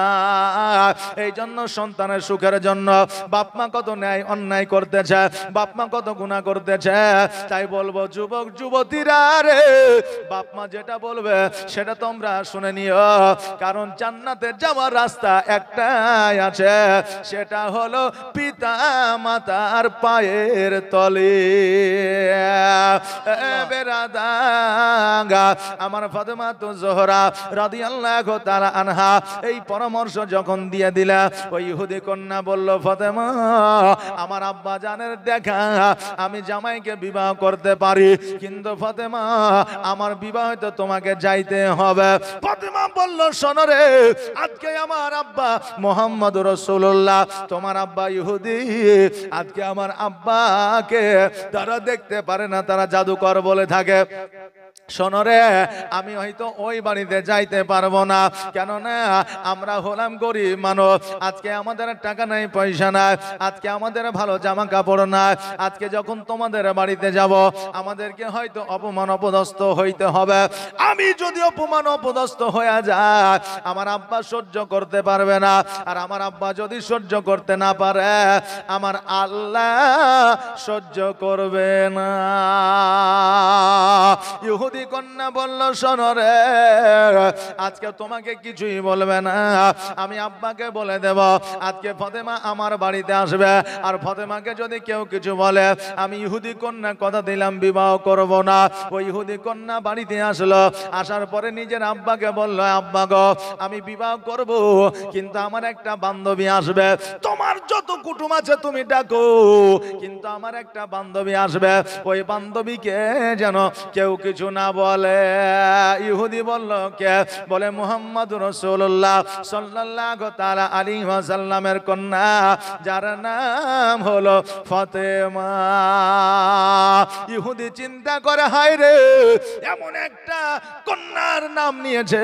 এই জন্য সন্তানের সুখের জন্য বাপ মা কত ন্যায় অন্যায় করতেছে, বাপ মা কত গুনাহ করতেছে। তাই বলবো যুবক যুবতীরা রে, বাপ মা যেটা বলবে সেটা তোমরা শুনে নিও, কারণ জান্নাতে যাওয়ার রাস্তা একটাই আছে, সেটা হলো পিতা মাতার পায়ের তলে। বেরাদাঙ্গা আমার ফাতেমা তো জোহরা রাদিয়াল্লাহু তাআলা আনহা এই পরামর্শ যখন দিয়ে দিলা, ওই ইহুদি কন্যা বলল, ফাতেমা আমার আব্বা জানের দেখা আমি জামাইকে বিবাহ করতে পারি, কিন্তু ফাতেমা আমার বিবাহ তো তোমাকে যাইতে হবে। ফাতেমা বলল, শোনো রে, আজকে আমার আব্বা মুহাম্মদুর রাসূলুল্লাহ, তোমার আব্বা ইহুদি, আজকে আমার আব্বাকে তারা দেখতে পারে না, তারা জাদুকর বলে থাকে। শোনো রে, আমি হয়তো ওই বাড়িতে যাইতে পারবো না, কেননা আমরা হলাম গরিব মানুষ, আজকে আমাদের টাকা নাই, পয়সা নাই, আজকে আমাদের ভালো জামা কাপড় নাই। আজকে যখন তোমাদের বাড়িতে যাব আমাদেরকে হয়তো অপমান অপদস্থ হইতে হবে। আমি যদি অপমান অপদস্থ হয়ে যায় আমার আব্বা সহ্য করতে পারবে না, আর আমার আব্বা যদি সহ্য করতে না পারে আমার আল্লাহ সহ্য করবে না। ইহুদি কন্যা বলল, শোনো রে, আজকে তোমাকে কিছুই বলবে না, আমি আব্বাকে বলে দেব আজকে ফাতেমা আমার বাড়িতে আসবে, আর ফাতেমাকে যদি কেউ কিছু বলে আমি ইহুদি কন্যা কথা দিলাম বিবাহ করব না। ওই ইহুদি কন্যা বাড়িতে আসলো, আসার পরে নিজের আব্বাকে বলল, আব্বা গো আমি বিবাহ করব, কিন্তু আমার একটা বান্ধবী আসবে, তোমার যত কুটুম আছে তুমি ডাকো, কিন্তু আমার একটা বান্ধবী আসবে, ওই বান্ধবীকে যেন কেউ কিছু না বলে। ইহুদি বলল, কে? বলে মুহাম্মদুর রাসূলুল্লাহ সাল্লাল্লাহু তাআলা আলাইহি ওয়াসাল্লামের কন্যা, যার নাম হলো ফাতেমা। ইহুদি চিন্তা করে, হায় রে, এমন একটা কন্যার নাম নিয়েছে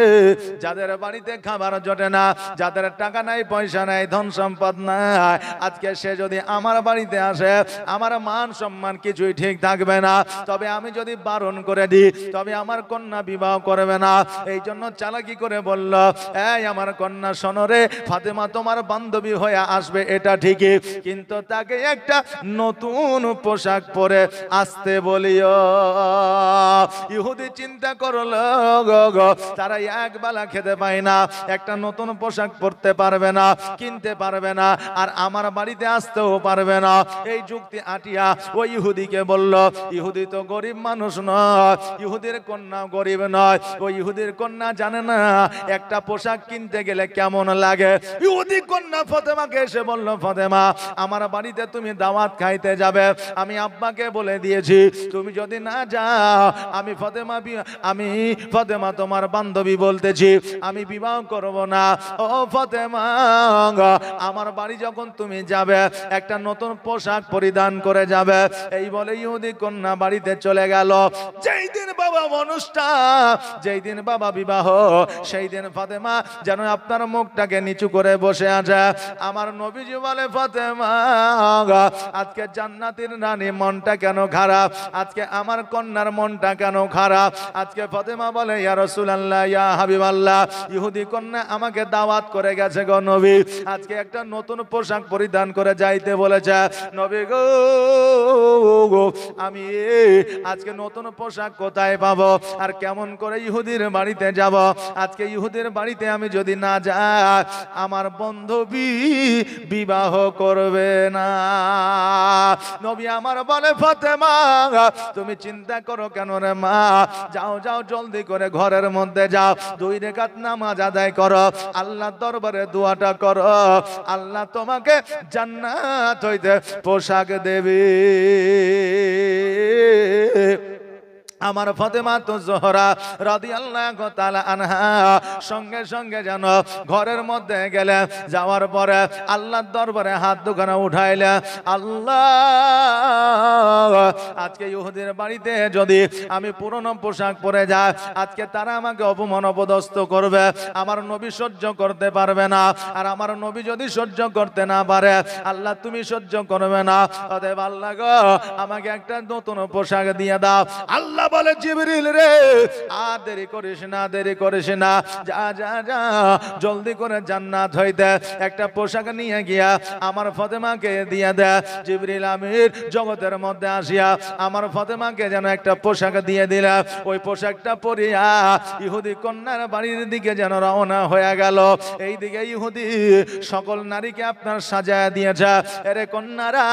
যাদের বাড়িতে খাবার জোটে না, যাদের টাকা নাই, পয়সা নাই, ধন সম্পদ নাই, আজকে সে যদি আমার বাড়িতে আসে আমার মান সম্মান কিছুই ঠিক থাকবে না। তবে আমি যদি বারণ করে দিই তবে আমার কন্যা বিবাহ করবে না। এই জন্য চালাকি করে বলল, এই আমার কন্যা শোনো রে, ফাতেমা তোমার বান্ধবী হয়ে আসবে এটা ঠিকই, কিন্তু তাকে একটা নতুন পোশাক পরে আসতে বলিও। ইহুদি চিন্তা করলো, তারা এক বেলা খেতে পায় না, একটা নতুন পোশাক পরতে পারবে না, কিনতে পারবে না, আর আমার বাড়িতে আসতেও পারবে না। এই যুক্তি আটিয়া ওই ইহুদিকে বলল, ইহুদি তো গরিব মানুষ নয়, ইহুদির কন্যা গরিব নয়, ওই ইহুদির কন্যা জানে না একটা পোশাক কিনতে গেলে কেমন লাগে। ইহুদি কন্যা ফাতেমাকে এসে বলল, ফাতেমা আমার বাড়িতে তুমি দাওয়াত খাইতে যাবে, আমি আব্বাকে বলে দিয়েছি, তুমি যদি না যাও আমি ফাতেমা তোমার বান্ধবী বলতেছি, আমি বিবাহ করব না। ও ফাতেমা, আমার বাড়ি যখন তুমি যাবে একটা নতুন পোশাক পরিধান করে যাবে। এই বলে ইহুদি কন্যা বাড়িতে চলে গেল। যেই দিন বাবা বাবা অনুষ্ঠান, যেই দিন বাবা বিবাহ, সেই দিন ফাতেমা যেন আপনার মুখটাকে নিচু করে বসে আছে। আমার নবীজি বলে, ফাতেমা আজকে জান্নাতের রানী মনটা কেন খারাপ, আজকে আমার কন্যার মনটা কেন খারাপ? আজকে ফাতেমা বলে, ইয়া রাসূলুল্লাহ, ইয়া হাবিবাল্লাহ, ইহুদি কন্যা আমাকে দাওয়াত করে গেছে গো নবী, আজকে একটা নতুন পোশাক পরিধান করে যাইতে বলেছে। নবী গো, আমি আজকে নতুন পোশাক কোথায় পাবো, আর কেমন করে ইহুদির বাড়িতে যাব? আজকে ইহুদির বাড়িতে আমি যদি না যাই, আমার বান্ধবী বিবাহ করবে না। নবী আমার বলে, ফাতেমা তুমি চিন্তা করো কেন রে মা, যাও যাও জলদি করে ঘরের মধ্যে যাও, 2 রাকাত নামাজ আদায় করো, আল্লাহর দরবারে দোয়াটা করো, আল্লাহ তোমাকে জান্নাত হইতে পোশাক দেবে। আমার ফাতেমা তো জোহরা রাদিয়াল্লাহু তাআলা আনহা সঙ্গে সঙ্গে যেন ঘরের মধ্যে গেলে, যাওয়ার পরে আল্লাহর দরবারে হাত দুখানা উঠাইলে, আল্লাহ আজকে ইহুদির বাড়িতে যদি আমি পুরনো পোশাক পরে যাই, আজকে তারা আমাকে অপমান অপদস্থ করবে, আমার নবী সহ্য করতে পারবে না। আর আমার নবী যদি সহ্য করতে না পারে, আল্লাহ তুমি সহ্য করবে না, অতএব আল্লাহ গো আমাকে একটা নতুন পোশাক দিয়ে দাও। আল্লাহ বলে, জিবরিল রে, আর দেরি করিস না, দেরি করিস না, যা যা যা জলদি করে জান্নাত হইতে একটা পোশাক নিয়ে গিয়া আমার ফাতেমাকে দিয়ে দে। জিবরিল আমির জগতের মধ্যে আসিয়া আমার ফাতেমাকে যেন একটা পোশাক দিয়ে দিলা। ওই পোশাকটা পরিয়া ইহুদি কন্যার বাড়ির দিকে যেন রওনা হয়ে গেল। এই দিকে ইহুদি সকল নারীকে আপনার সাজায় দিয়েছে। এরে কন্যারা,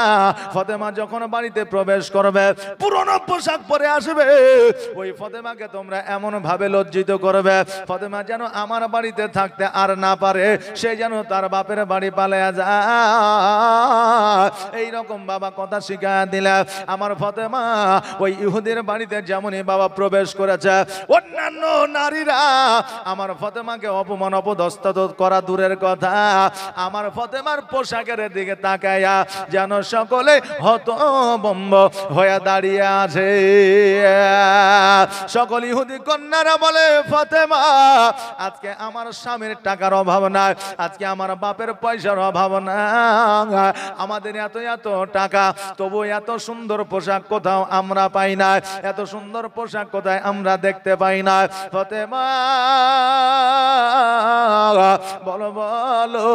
ফাতেমা যখন বাড়িতে প্রবেশ করবে, পুরনো পোশাক পরে আসবে, ওই ফাতেমাকে তোমরা এমন ভাবে লজ্জিত করবে, ফাতেমা যেন আমার বাড়িতে থাকতে আর না পারে, সে যেন তার বাপের বাড়ি পালিয়ে যায়। এইরকম বাবা কথা শিখা দিলা। আমার ফাতেমা ওই ইহুদির বাড়িতে যেমনই বাবা প্রবেশ করেছে, অন্যান্য নারীরা আমার ফাতেমাকে অপমান অপদস্থ করা দূরের কথা, আমার ফাতেমার পোশাকের দিকে তাকায়া যেন সকলে হতভম্ব হয়ে দাঁড়িয়ে আছে। সকল ইহুদি কন্যারা বলে, ফাতেমা আজকে আমার স্বামীর টাকার অভাব নাই, আজকে আমার বাপের পয়সার অভাব নাই, আমাদের এত এত টাকা, তবু এত সুন্দর পোশাক কোথাও আমরা পাই না, এত সুন্দর পোশাক কোথায় আমরা দেখতে পাই না। ফাতেমা বলো বলো,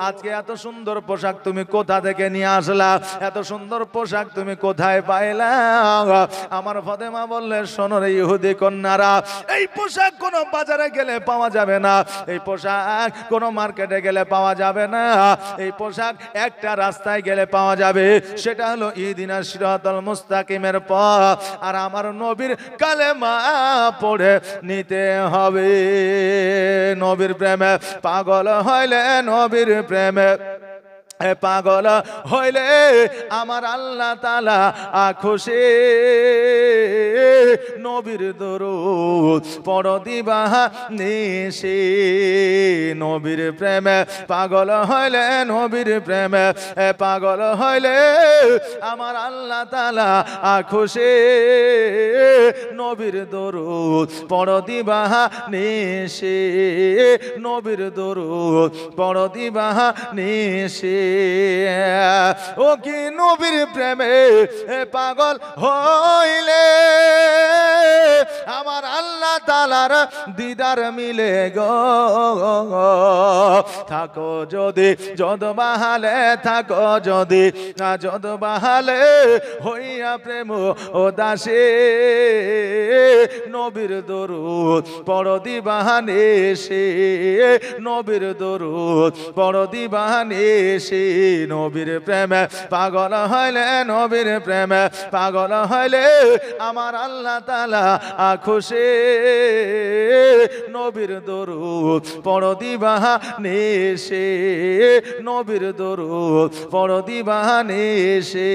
আজকে এত সুন্দর পোশাক তুমি কোথা থেকে নিয়ে আসলা, এত সুন্দর পোশাক তুমি কোথায় পাইলা? আমার ফাতেমা বললে, শোনো রে ইহুদি কন্যারা, এই পোশাক কোন বাজারে গেলে পাওয়া যাবে না, এই পোশাক কোন মার্কেটে গেলে পাওয়া যাবে না, এই পোশাক একটা রাস্তায় গেলে পাওয়া যাবে, সেটা হলো ইহদিনাস সিরাতাল মুস্তাকিমের পথ, আর আমার নবীর কালেমা পড়ে নিতে হবে। নবীর প্রেমে পাগল হইলে, নবীর প্রেমে পাগল হইলে আমার আল্লাহ তাআলা খুশি। নবীর দরুদ পড়ো দিবানিশি, নবীর প্রেমে পাগল হইলে, নবীর প্রেমে পাগল হইলে আমার আল্লাহ তাআলা খুশি। নবীর দরুদ পড়ো দিবানিশি, নবীর দরুদ পড়ো দিবানিশি। ও কি নবীর প্রেমে পাগল হইলে আমার আল্লাহ তাআলার দিদার মিলে গো। থাকো যদি যদ বাহালে, থাকো যদি যদ বাহালে, হইয়া প্রেম ও দাসে, নবীর দরুদ পড়ো দিবানিশি, নবীর দরুদ পড়ো দিবানিশি। নবীর প্রেমে পাগল হইলে, নবীর প্রেমে পাগল হইলে আমার আল্লাহ তাআলা খুশি। নবীর দরুদ পড়ো দিবানিশি, নবীর দরুদ পড়ো দিবানিশি।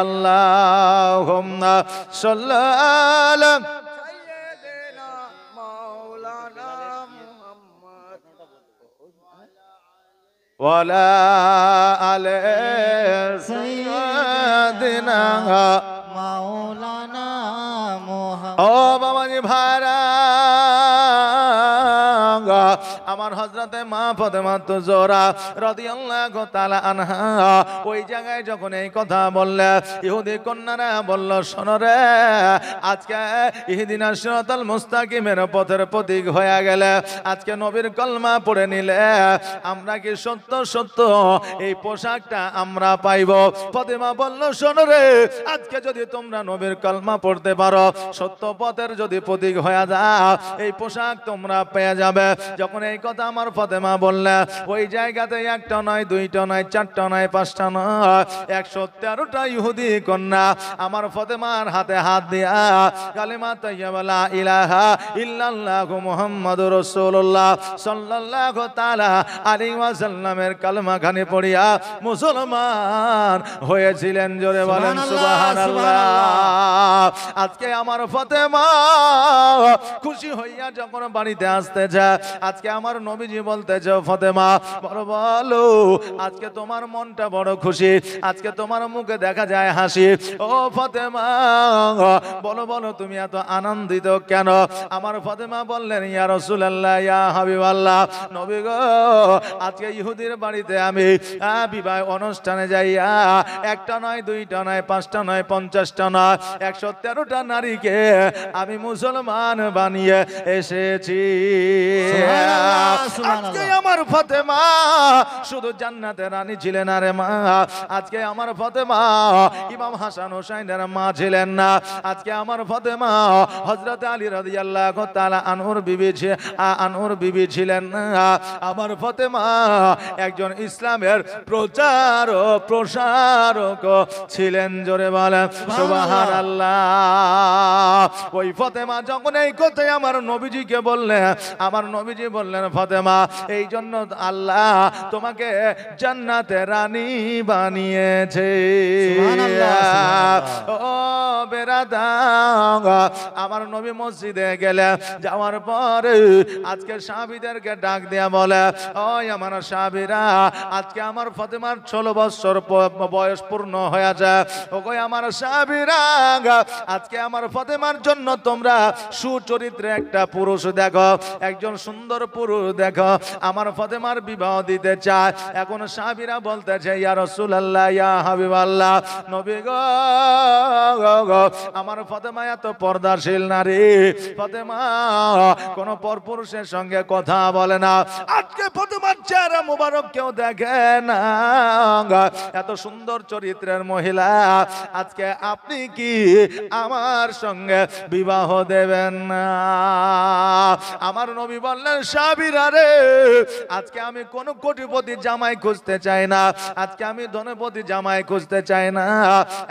আল্লাহুম্মা সাল্লি সাইয়্যিদিনা মাওলানা মুহাম্মদ ওয়ালা আলে সাইয়্যিদিনা মাওলানা মুহাম্মদ। ও বাবাজি ভাইরা, আমার হযরতে মা ফাতেমা জোহরা রাদিয়াল্লাহু তাআলা আনহা ওই জায়গায় যখন এই কথা বললে, ইহুদি কন্যারা বলল, শোনো রে, আজকে ইহদিনাস সিরাতাল মুস্তাকিমের পথের প্রতীক হয়ে গেলে, আজকে নবীর কলমা পড়ে নিলে আমরা কি সত্য সত্য এই পোশাকটা আমরা পাইব? ফাতেমা বলল, শোনো রে, আজকে যদি তোমরা নবীর কলমা পড়তে পারো, সত্য পথের যদি প্রতীক হয়ে যাও, এই পোশাক তোমরা পেয়ে যাবে। যখন এই কথা আমার ফাতেমা বললে, ওই জায়গাতে একটা নয়, দুইটা নয়, চারটা নয়, পাঁচটা নয়, 113টা ইহুদি কন্যা আমার ফাতেমার হাতে হাত দিয়া কালিমা তাইয়্যিবা লা ইলাহা ইল্লাল্লাহু মুহাম্মাদুর রাসূলুল্লাহ সাল্লাল্লাহু তাআলা আলাইহি ওয়াসাল্লামের কালেমা খানি পড়িয়া মুসলমান হয়েছিলেন। জোরে বলেন সুবহানাল্লাহ। আজকে আমার ফাতেমা খুশি হইয়া যখন বাড়িতে আসতেছে, আজকে আমার নবীজি বলতেছে, ফাতেমা বলো, আজকে তোমার মনটা বড় খুশি, আজকে তোমার মুখে দেখা যায় হাসি। ও ফাতেমা বলো বলো, তুমি এত আনন্দিত কেন? আমার ফাতেমা বললেন, ইয়া রাসূলুল্লাহ, ইয়া হাবিবাল্লাহ, নবী গো, আজকে ইহুদির বাড়িতে আমি বিবাহ অনুষ্ঠানে যাইয়া একটা নয়, দুইটা নয়, পাঁচটা নয়, 50টা নয়, 113টা নারীকে আমি মুসলমান বানিয়ে এসেছি। আজকে আমার ফাতেমা শুধু জান্নাতের রানী ছিলেন না রে মা, আজকে আমার ফাতেমা ইমাম হাসান হোসাইনের মা ছিলেন না, আজকে আমার ফাতেমা হযরত আলী রাদিয়াল্লাহু তাআলা আনহুর বিবি ছিলেন না। আমার ফাতেমা একজন ইসলামের প্রচার ও প্রসারক ছিলেন। জোরে বলেন সুবহানাল্লাহ। ওই ফাতেমা যখন এই কথা আমার নবীজিকে বললেন, আমার নবীজি বললেন, ফাতেমা, এই জন্য আল্লাহ তোমাকে জান্নাতের রানী বানিয়েছে। ও বেরাদার, আমার নবী মসজিদে গেলে, যাওয়ার পরে আজকে সাহাবীদেরকে ডাক দেয়া বলে, ওই আমার সাহাবীরা, আজকে আমার ফাতেমার 16 বছর বয়স পূর্ণ হয়েছে। ওই আমার সাহাবীরা, আজকে আমার ফাতেমার জন্য তোমরা সুচরিত্রে একটা পুরুষ দেখো, একজন সুন্দর পুরুষ দেখো, আমার ফাতেমার বিবাহ দিতে চায়। এখন সাহাবীরা বলতেছে, ইয়া রাসূলুল্লাহ, ইয়া হাবিবাল্লাহ, নবী গো, আমার ফাতেমা এত পর্দাশীল নারী, ফাতেমা কোন পরপুরুষের সঙ্গে কথা বলে না, আজকে ফাতেমার চেহারা মুবারক কেউ দেখে না, এত সুন্দর চরিত্রের মহিলা, আজকে আপনি কি আমার সঙ্গে বিবাহ দেবেন না? আমার নবী বললেন, সাহাবীরা রে, আজকে আমি কোন কোটিপতি জামাই খুঁজতে চাই না, আজকে আমি ধনপতি জামাই খুঁজতে চাই না,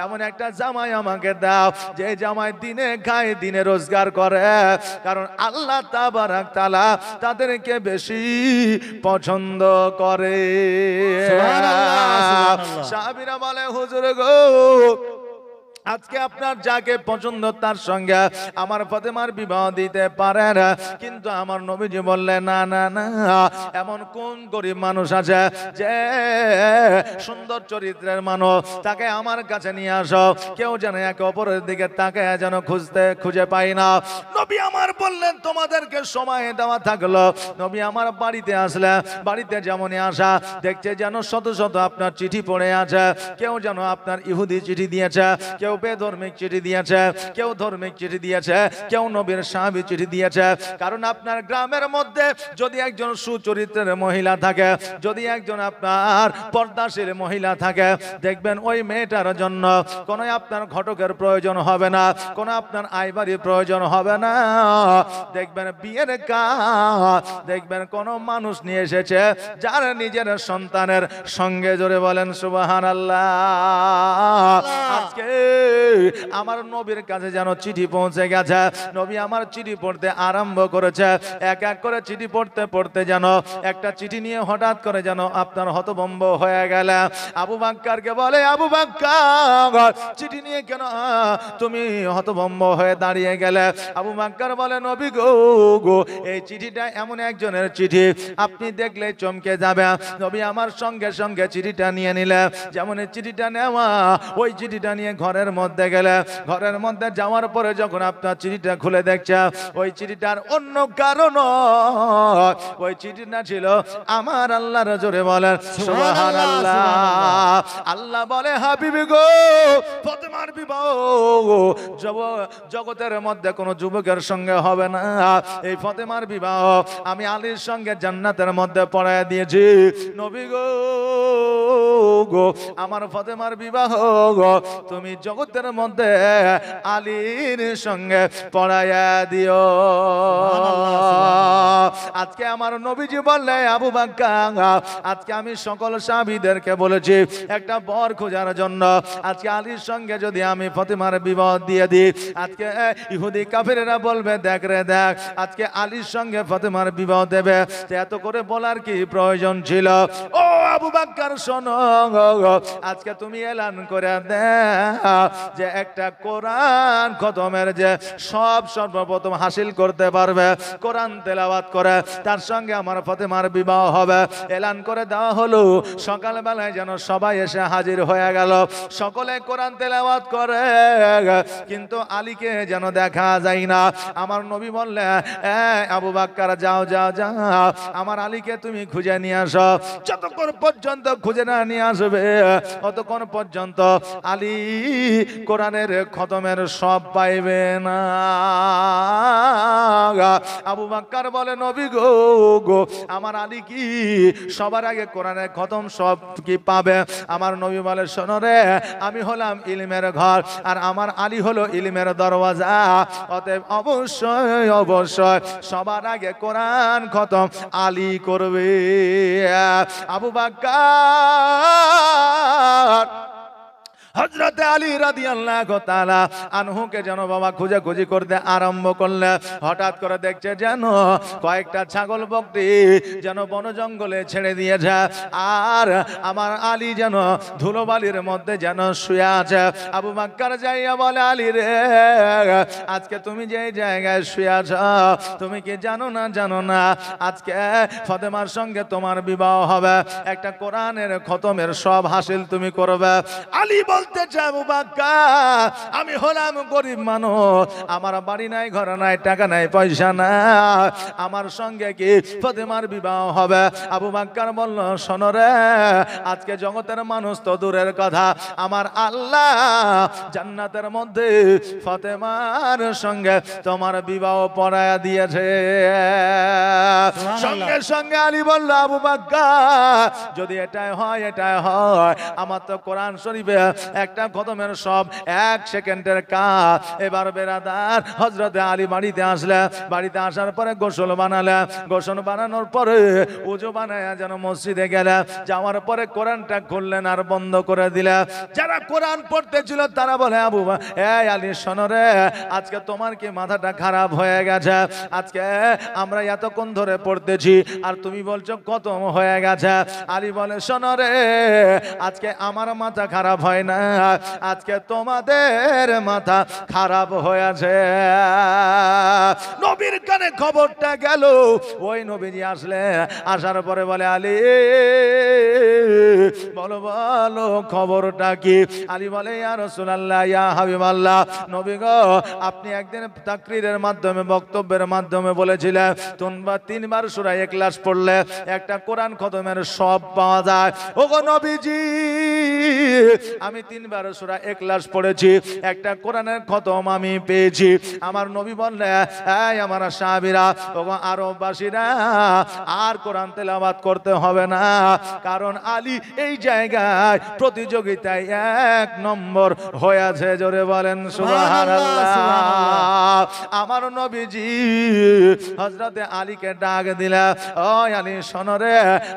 এমন একটা জামাই আমাকে দাও যে জামাই দিনে খায়, দিনে রোজগার করে, কারণ আল্লাহ তাবারাক তাআলা তাদেরকে বেশি পছন্দ করে। সাহাবীরা বলে, হুজুর গো, আজকে আপনার যাকে পছন্দ তার সঙ্গে আমার ফাতেমার বিবাহ দিতে পারেন, কিন্তু আমার নবীজি বললেন, না না না, এমন কোন গরিব মানুষ আছে যে সুন্দর চরিত্রের মানুষ, তাকে আমার কাছে নিয়ে আসো, কেউ যেন একে অপরের দিকে তাকে যেন খুঁজে পাই না। নবী আমার বললেন, তোমাদেরকে সময় দেওয়া থাকলো। নবী আমার বাড়িতে আসলে, বাড়িতে যেমনই আসা, দেখছে যেন শত শত আপনার চিঠি পড়ে আছে, কেউ যেন আপনার ইহুদি চিঠি দিয়েছে, কেউ বেধর্মিক চিঠি দিয়েছে, কেউ ধার্মিক চিঠি দিয়েছে, কেউ নবীর সাহাবী চিঠি দিয়েছে। কারণ আপনার গ্রামের মধ্যে যদি একজন সুচরিত্রের মহিলা থাকে, যদি একজন আপনার পর্দাশীল মহিলা থাকে, দেখবেন ওই মেয়েটার জন্য কোনো আপনার ঘটকের প্রয়োজন হবে না, কোনো আপনার আইবারির প্রয়োজন হবে না, দেখবেন বিয়ের কাজ, দেখবেন কোনো মানুষ নিয়ে এসেছে যার নিজের সন্তানের সঙ্গে। জোরে বলেন সুবহানাল্লাহ। আজকে আমার নবীর কাছে যেন চিঠি পৌঁছে গেছে, নবী আমার চিঠি পড়তে আরম্ভ করেছে, এক এক করে চিঠি পড়তে পড়তে যেন একটা চিঠি নিয়ে হঠাৎ করে যেন আপনার হতভম্ব হয়ে গেল। আবু বাক্কারকে বলে, আবু বাক্কার, চিঠি নিয়ে কেন তুমি হতভম্ব হয়ে দাঁড়িয়ে গেলে? আবু বাক্কার বলে, নবী গো, এই চিঠিটা এমন একজনের চিঠি, আপনি দেখলে চমকে যাবে। নবী আমার সঙ্গে সঙ্গে চিঠিটা নিয়ে নিলে, যেমন এই চিঠিটা নেওয়া, ওই চিঠিটা নিয়ে ঘরের মধ্যে মধ্যে গেলে ঘরের মধ্যে যাওয়ার পরে যখন আপনার চিঠিটা খুলে দেখছে ওই চিঠিটার অন্য কারণ ওই চিঠিটা ছিল আমার আল্লাহর জোরে বলেন সুবহানাল্লাহ। আল্লাহ বলে হাবিবি গো ফাতেমার বিবাহ জগতের মধ্যে কোনো যুবকের সঙ্গে হবে না, এই ফাতেমার বিবাহ আমি আলীর সঙ্গে জান্নাতের মধ্যে পড়ায় দিয়েছি। নবী গো আমার ফাতেমার বিবাহ তুমি জগতের মধ্যে আলীর সঙ্গে পড়ায়া দিও। আজকে আমার নবীজি বললে আবু বকর আজকে আমি সকল সাহাবীদেরকে বলেছি একটা বর খোঁজার জন্য আজকে আলীর সঙ্গে যদি আমি ফাতেমার বিবাহ দিয়ে দিই, আজকে ইহুদি কাফেরেরা বলবে দেখ রে দেখ আজকে আলীর সঙ্গে ফাতেমার বিবাহ দেবে, এত করে বলার কি প্রয়োজন ছিল? ও আবু বকর শোনো, আজকে তুমি এলান করে দে যে একটা কোরআন খতমের যে সর্বপ্রথম হাসিল করতে পারবে কোরআন তেলাওয়াত করে তার সঙ্গে আমার ফাতেমার বিবাহ হবে। এলান করে দেওয়া হলো। সকালবেলায় যেন সবাই এসে হাজির হয়ে গেল, সকলে কোরআন তেলাওয়াত করে, কিন্তু আলীকে যেন দেখা যায় না। আমার নবী বললে আবু বকর যাও যাও যাও আমার আলীকে তুমি খুঁজে নিয়ে আসো। যতক্ষণ পর্যন্ত খুঁজে না নিয়ে আসবে ততক্ষণ পর্যন্ত আলী কোরআনের খতমের সব পাইবে না। আবু বকর বলে নবী গো আমার আলী কি সবার আগে কোরআনের খতম সব কি পাবে? আমার নবী বলে শোনো রে, আমি হলাম ইলমের ঘর আর আমার আলী হলো ইলমের দরওয়াজা, অতএব অবশ্যই অবশ্যই সবার আগে কোরআন খতম আলী করবে। আবু বকর হযরত আলী রাদিয়াল্লাহু তাআলা আনহুকে যেন বাবা খুঁজে করতে আরম্ভ করলে হঠাৎ করে দেখছে যেন কয়েকটা ছাগল বকরি যেন বন জঙ্গলে ছেড়ে দিয়েছে, আর আমার আলী যেন ধুলোবালির মধ্যে যেন শুয়ে আছে। আবু বকর যাইয়া বলে আলী রে আজকে তুমি যে জায়গায় শুয়ে আছো তুমি কি জানো না আজকে ফাতেমার সঙ্গে তোমার বিবাহ হবে, একটা কোরআনের খতমের সব হাসিল তুমি করবে। আলী বলতে আবু বকর আমি হলাম গরিব মানুষ, আমার বাড়ি নাই ঘর নাই টাকা নাই পয়সা না, আমার সঙ্গে কি ফাতেমার বিবাহ হবে? আবু বকর বলল শোনো রে, আজকে জগতের মানুষ তো দূরের কথা, আমার আল্লাহ জান্নাতের মধ্যে ফাতেমার সঙ্গে তোমার বিবাহ পড়ায়া দিয়েছে। সঙ্গে সঙ্গে আলী বলল আবু বকর যদি এটাই হয় আমার তো কোরআন শরীফে একটা খতমের সব 1 সেকেন্ডের কাজ। এবার বেরাদার হযরত আলী বাড়িতে আসলে, বাড়িতে আসার পরে গোসল বানালে, গোসল বানানোর পরে ওযু বানায়া যেন মসজিদে গেলে, যাওয়ার পরে কোরআনটা খুললেন আর বন্ধ করে দিলে। যারা কোরআন পড়তেছিল তারা বলে আবু আলী শোনো রে, আজকে তোমার কি মাথাটা খারাপ হয়ে গেছে? আজকে আমরা এতক্ষণ ধরে পড়তেছি আর তুমি বলছো খতম হয়ে গেছে। আলী বলে শোনো রে, আজকে আমার মাথা খারাপ হয় না, আজকে তোমাদের মাথা খারাপ হয়েছে। নবীর কানে খবরটা গেল, ওই নবীজি আসলে, আসার পরে বলে আলী বলো বলো খবরটা কি? আলী বলে ইয়া রাসূলুল্লাহ ইয়া হাবিবাল্লাহ, নবী গো আপনি একদিন তাকরীরের মাধ্যমে বক্তব্যের মাধ্যমে বলেছিলেন তোমরা 3 বার সূরা ইখলাস পড়লে একটা কোরআন খতমের সব পাওয়া যায়। ওগো নবীজি আমি 3 বার সূরা ইখলাস পড়েছি, একটা কোরআনের খতম আমি পেয়েছি। আমার নবী বললেন এই আমার সাহাবীরা ওগো আরববাসীরা আর কোরআন তেলাওয়াত করতে হবে না, কারণ আলী এই জায়গায় প্রতিযোগিতায় 1 নম্বর হয়েছে। জোরে বলেন সুবহানাল্লাহ। আমার নবীজি হযরতে আলীকে ডাক দিলা, ও আলী শোনো রে,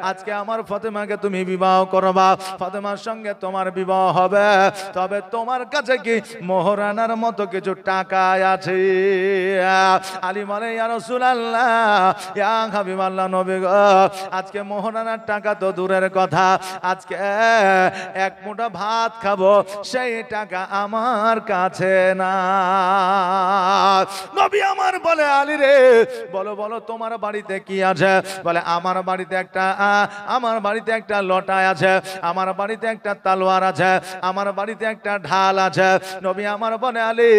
আজকে আমার ফাতেমাকে তুমি বিবাহ করবা, ফাতেমার সঙ্গে তোমার বিবাহ হবে, তবে তোমার কাছে কি মোহরানার মতো কিছু টাকা আছে? আলী বলে ইয়া রাসূলুল্লাহ ইয়া হাবিবাল্লাহ, নবী গো আজকে মোহরানার টাকা তো দূরের কথা, আজকে 1 মুঠো ভাত খাবো সেই টাকা আমার কাছে না। নবী আমার বলে আলী রে বলো বলো তোমার বাড়িতে কি আছে? বলে আমার বাড়িতে একটা লটা আছে, আমার বাড়িতে একটা তলোয়ার আছে, আমার বাড়িতে একটা ঢাল আছে। নবী আমার বলে আলী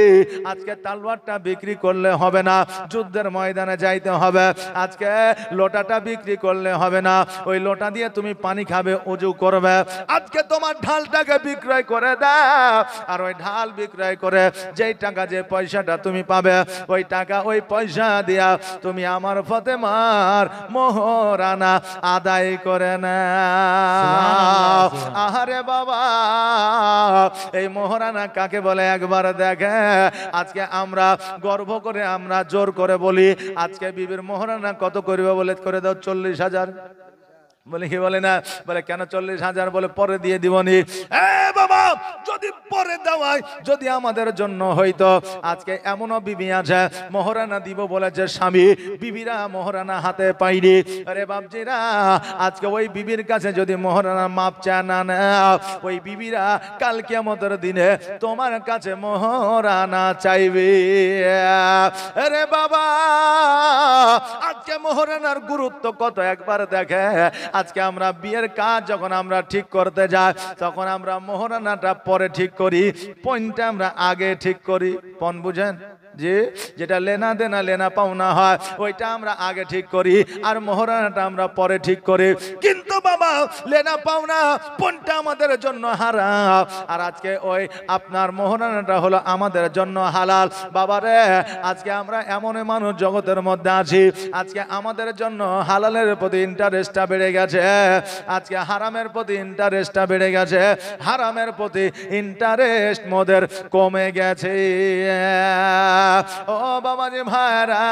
আজকে তালওয়ারটা বিক্রি করলে হবে না, যুদ্ধের ময়দানে যাইতে হবে। আজকে লোটাটা বিক্রি করলে হবে না, ওই লোটা দিয়ে তুমি পানি খাবে, ওযু করবে। আজকে তোমার ঢালটাকে বিক্রয় করে দাও, আর ওই ঢাল বিক্রয় করে যেই টাকা যে পয়সাটা তুমি পাবে, ওই টাকা ওই পয়সা দিয়া তুমি আমার ফাতেমার মোহরানা আদায় করে না। আহারে বাবা, এই মোহরানা কাকে বলে একবার দেখে। আজকে আমরা গর্ব করে আমরা জোর করে বলি আজকে বিবির মোহরানা কত করবে বলে করে দাও 40,000। বলে কি বলে না, বলে কেন 40,000? বলে পরে দিয়ে দিবনি। বাবা যদি পরে দেওয়াই যদি আমাদের জন্য হইতো, আজকে এমনও বিবি আছে মোহরানা দিব বলেছে স্বামী, বিবিরা মোহরানা হাতে পাইনি। আরে বাপজিরা, আজকে ওই বিবির কাছে যদি মোহরানা মাপ চা না নাও, ওই বিবিরা কাল কিয়ামতের দিনে তোমার কাছে মোহরানা চাইবে। আরে বাবা, আজকে মোহরানার গুরুত্ব কত একবার দেখে। আজকে আমরা বিয়ের কাজ যখন আমরা ঠিক করতে যাই, তখন আমরা মোহরানাটা পরে ঠিক করি, পয়েন্টটা আমরা আগে ঠিক করি। পণ বুঝেন? যে যেটা লেনা দেনা লেনা পাওনা হয় ওইটা আমরা আগে ঠিক করি, আর মোহরানাটা আমরা পরে ঠিক করি। কিন্তু বাবা লেনা পাওনা পণটা আমাদের জন্য হারাম, আর আজকে ওই আপনার মোহরানাটা হলো আমাদের জন্য হালাল। বাবারে, আজকে আমরা এমন মানুষ জগতের মধ্যে আছি, আজকে আমাদের জন্য হালালের প্রতি ইন্টারেস্টটা বেড়ে গেছে, আজকে হারামের প্রতি ইন্টারেস্টটা বেড়ে গেছে, হারামের প্রতি ইন্টারেস্ট মোদের কমে গেছে। ও বাবাজি ভাইরা,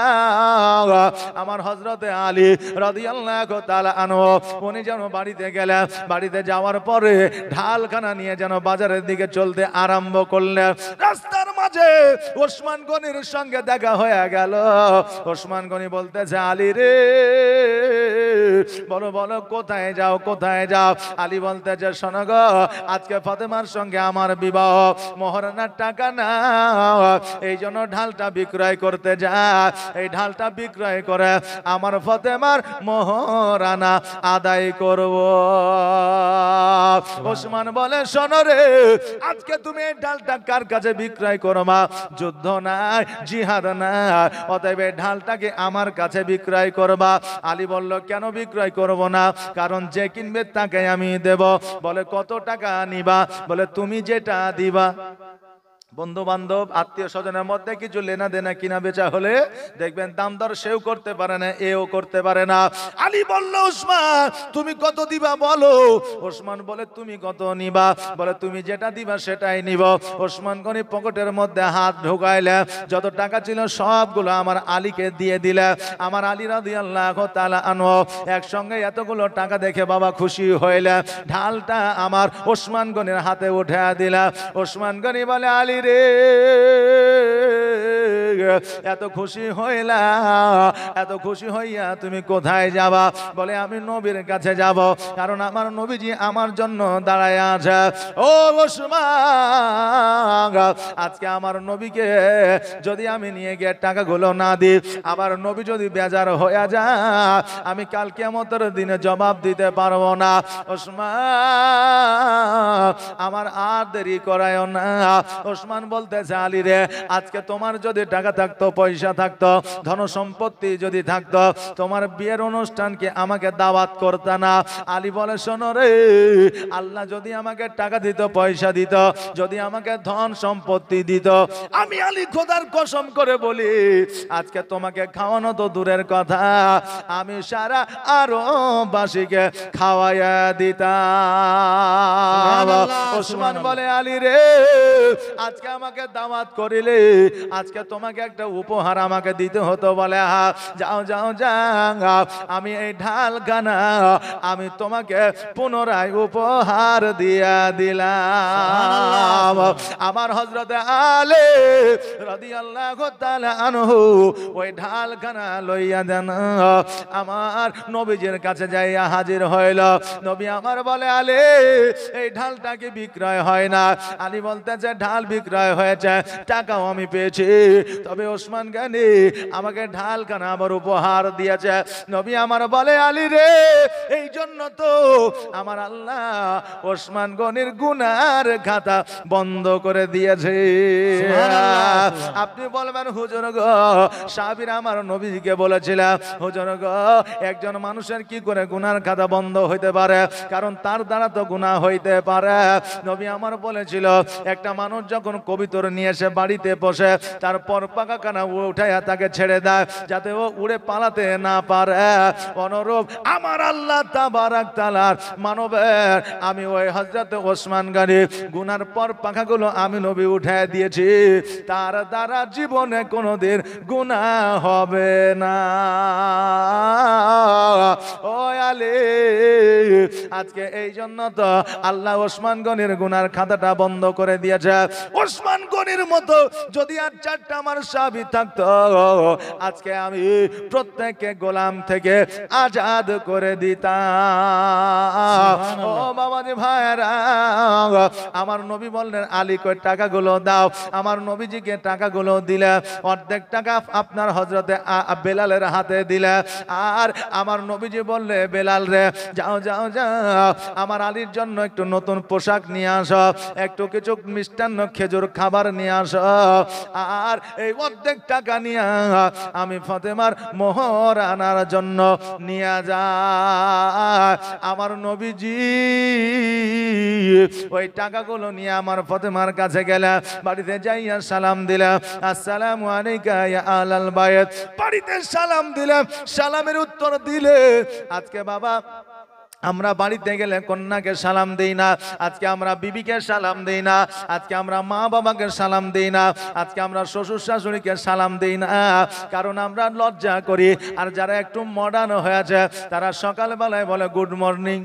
আমার হযরতে আলী রাদিয়াল্লাহু তাআলা আনহু উনি যেন বাড়িতে গেলেন, বাড়িতে যাওয়ার পরে ঢালখানা নিয়ে যেন বাজারের দিকে চলতে আরম্ভ করলেন। রাস্তার মাঝে ওসমান গনির সঙ্গে দেখা হয়ে গেল। ওসমান গনি বলতেছে আলী রে, বলো বলো কোথায় যাও কোথায় যাও? আলী বলতেছে শোনো গো, আজকে ফাতেমার সঙ্গে আমার বিবাহ, মোহরানার টাকা না, এই জন্য ঢালটা বিক্রয় করতে যায়। এই ঢালটা বিক্রয় করে আমার ফাতেমার মোহরানা আদায় করব। ওসমান বলে শোনো রে, আজকে তুমি এই ঢালটা কার কাছে বিক্রয় করবা? যুদ্ধ নাই, জিহাদ নাই, অতএব এই ঢালটাকে আমার কাছে বিক্রয় করবা। আলী বলল কেন বিক্রয় করব না? কারণ যে কিনবে তাকে আমি দেব। বলে কত টাকা নিবা? বলে তুমি যেটা দিবা। বন্ধু বান্ধব আত্মীয় স্বজনের মধ্যে কিছু লেনা দেনা কিনা বেচা হলে দেখবেন দাম দর সেও করতে পারে না, এও করতে পারে না। আলী বলল ওসমান তুমি কত দিবা বলো? ওসমান বলে তুমি কত নিবা? বলে তুমি যেটা দিবা সেটাই নিব। ওসমান গনি পকেটের মধ্যে হাত ঢুকাইলে যত টাকা ছিল সবগুলো আমার আলীকে দিয়ে দিলে। আমার আলী রাদিয়াল্লাহু তাআলা আনহু একসঙ্গে এতগুলো টাকা দেখে বাবা খুশি হইলে ঢালটা আমার ওসমান গনির হাতে উঠে দিলা। ওসমান গনি বলে আলী রে, এত খুশি হইলা, এত খুশি হইয়া তুমি কোথায় যাবা? বলে আমি নবীর কাছে যাব, কারণ আমার নবীজি আমার জন্য দাঁড়ায় আছে। ও ওসমান, আজকে আমার নবীকে যদি আমি নিয়ে গিয়ে টাকাগুলো না দিই, আবার নবী যদি বেজার হয়ে যায়, আমি কাল কিয়ামতের দিনে জবাব দিতে পারবো না। ওসমান আমার আর দেরি করায় না। ওসমান বলতেছে আলী রে, আজকে তোমার যদি টাকা থাকতো, পয়সা থাকতো, ধন সম্পত্তি যদি থাকতো, তোমার বিয়ের অনুষ্ঠানকে আমাকে দাওয়াত করতে না। আলী বলে শোনো রে, আল্লাহ যদি আমাকে টাকা দিত, পয়সা দিত, যদি আমাকে ধন সম্পত্তি দিত, আমি আলী খোদার কসম করে বলি আজকে তোমাকে খাওয়ানো তো দূরের কথা, আমি সারা আরো বাসীকে খাওয়াইয়া দিতাম। ওসমান বলে আলী রে, আজকে আমাকে দাওয়াত করিলে আজকে তোমাকে একটা উপহার আমাকে দিতে হতো। বলে যাও যাও যাও, আমি এই ঢালখানা আমি তোমাকে পুনরায় উপহার দিয়া দিলাম। আমার হযরতে আলী রাদিয়াল্লাহু তাআলা আনহু ওই ঢালখানা লইয়া দেন আমার নবীজির কাছে যাইয়া হাজির হইল। নবী আমার বলে আলী, এই ঢালটা কি বিক্রয় হয় না? আলী বলতেছে ঢাল বিক্রয় হয়েছে, টাকাও আমি পেয়েছি, তবে ওসমান গনি আমাকে ঢালখানা আবার উপহার দিয়েছে। নবী আমার বলে আলী রে, এই জন্য তো আমার আল্লাহ ওসমান গনির গুনার খাতা বন্ধ করে দিয়েছে। আপনি বলবেন হুজুর গো, সাহাবীরা আমার নবীকে বলেছিল হুজুর গো, একজন মানুষের কি করে গুনার খাতা বন্ধ হইতে পারে, কারণ তার দ্বারা তো গুনাহ হইতে পারে। নবী আমার বলেছিল একটা মানুষ যখন কবিতর নিয়ে এসে বাড়িতে বসে তারপর পাখাখানা উঠাইয়া তাকে ছেড়ে দেয় যাতে ও উড়ে পালাতে না পারে, অনুরূপ আমার আল্লাহ তাবারাক তাআলার মানবের আমি ওই হযরত ওসমান গনি গুনার পর পাখাগুলো আমি নবী উঠায় দিয়েছি, তার দ্বারা জীবনে কোনোদিন গুনাহ হবে না। ও আলী, আজকে এই জন্য তো আল্লাহ ওসমান গনির গুনার খাতাটা বন্ধ করে দিয়েছে। ওসমান গনির মতো যদি আর চারটা আমার সাহাবী থাকতো, আজকে আমি প্রত্যেককে গোলাম থেকে আজাদ করে দিতাম। ও বাবাজি ভাইরা, আমার নবী বললেন আলী কই টাকাগুলো দাও। আমার নবীজিকে টাকাগুলো দিলে, অর্ধেক টাকা আপনার হযরতে বেলালের হাতে দিলে, আর আমার নবীজি বললে বেলাল রে যাও যাও যাও আমার আলীর জন্য একটু নতুন পোশাক নিয়ে আসো, একটু কিছু মিষ্টান্ন খেজুর খাবার নিয়ে আসো, আর এই অর্ধেক টাকা নিয়ে আমি ফাতেমার মোহর আনার জন্য নিয়ে যা। আমার নবীজি ওই টাকাগুলো নিয়ে আমার ফাতেমার কাছে গেলে, বাড়িতে যাইয়া সালাম দিলাম, আসসালামু আলাইকা ইয়া আহলাল বাইত। বাড়িতে সালাম দিলাম, সালামের উত্তর দিলে আজকে বাবা আমরা বাড়িতে গেলে কন্যাকে সালাম দেই না, আজকে আমরা বিবিকে সালাম দেই না, আজকে আমরা মা বাবাকে সালাম দেই না, আজকে আমরা শ্বশুর শাশুড়িকে সালাম দেই না, কারণ আমরা লজ্জা করি। আর যারা একটু মডার্ন হয়েছে তারা সকালবেলায় বলে গুড মর্নিং,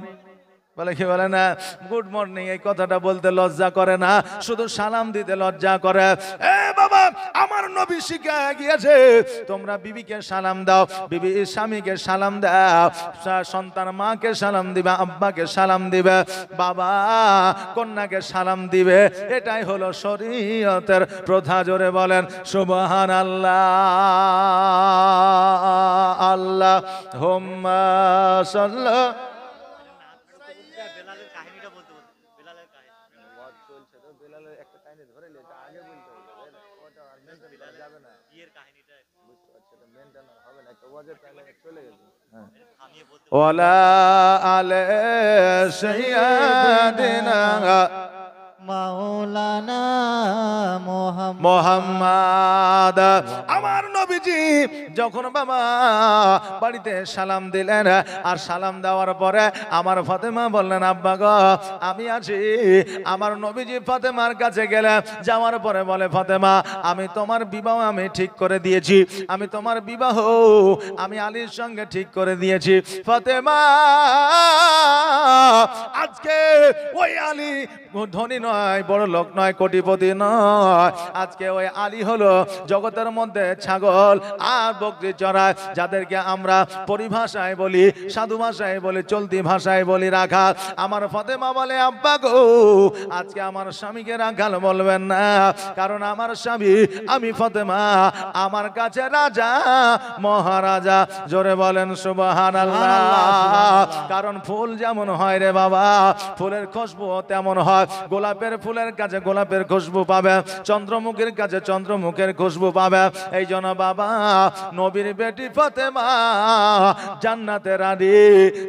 বলে কি বলে না গুড মর্নিং, এই কথাটা বলতে লজ্জা করে না, শুধু সালাম দিতে লজ্জা করে। এ বাবা, আমার নবী শিখায় গিয়েছে তোমরা বিবিকে সালাম দাও, বিবি স্বামীকে সালাম দাও, সন্তান মাকে সালাম দিবে, আব্বাকে সালাম দিবে, বাবা কন্যাকে সালাম দিবে। এটাই হলো শরীয়তের প্রথা। জোরে বলেন সুবহানাল্লাহ। আল্লাহুম্মা সাল্লি। ওয়ালা আলে সাইয়্যিদিনা মাওলানা মুহাম্মদ। আমার নবীজি যখন বাবা বাড়িতে সালাম দিলেন, আর সালাম দেওয়ার পরে আমার ফাতেমা বললেন আব্বা গো আমি আছি। আমার নবীজি ফাতেমার কাছে গেলেন, যাওয়ার পরে বলে ফাতেমা আমি তোমার বিবাহ আমি ঠিক করে দিয়েছি, আমি তোমার বিবাহ আমি আলীর সঙ্গে ঠিক করে দিয়েছি। ফাতেমা আজকে ওই আলী ধনী নয়, বড় লোক নয়, কোটিপতি নয়, আজকে ওই আলী হলো জগতের মধ্যে ছাগল আর বকরি চড়ায়, যাদেরকে আমরা পরিভাষায় বলি, সাধু ভাষায় বলি, চলতি ভাষায় বলি রাখাল। আমার ফাতেমা বলে আব্বা গো আজকে আমার স্বামীকে রাখাল বলবেন না, কারণ আমার স্বামী আমি ফাতেমা আমার কাছে রাজা মহারাজা। জোরে বলেন সুবহানাল্লাহ। কারণ ফুল যেমন হয় রে বাবা, ফুলের খুশবু তেমন হয়। গোলাপের ফুলের কাছে গোলাপের খুশবু পাবে, চন্দ্রমুখীর কাছে চন্দ্রমুখের খুশবু পাবে। এই জন্য বাবা নবীর বেটি ফাতেমা জান্নাতের রানী,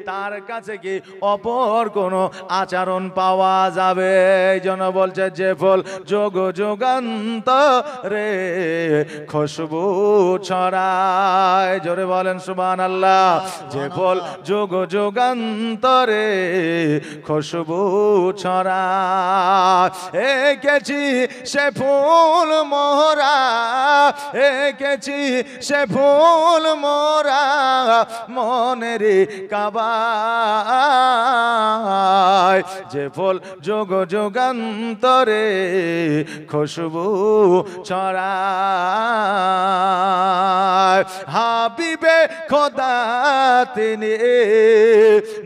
তার কাছে কি অপর কোনো আচরণ পাওয়া যাবে? এই জন্য বলছে যে ফুল যোগ যুগান্তরে খুশবু ছড়ায়। জোরে বলেন সুবহানাল্লাহ। যে ফুল যোগ যুগান্তরে খুশবু ছড়ায়, এঁকেছি সে ফুল মোরা, এঁকেছি সে ফুল মোরা মনের কাবায়। যে ফুল যোগ যুগান্তরে খুশবু ছড়ায়। হাবিবে খোদা তিনি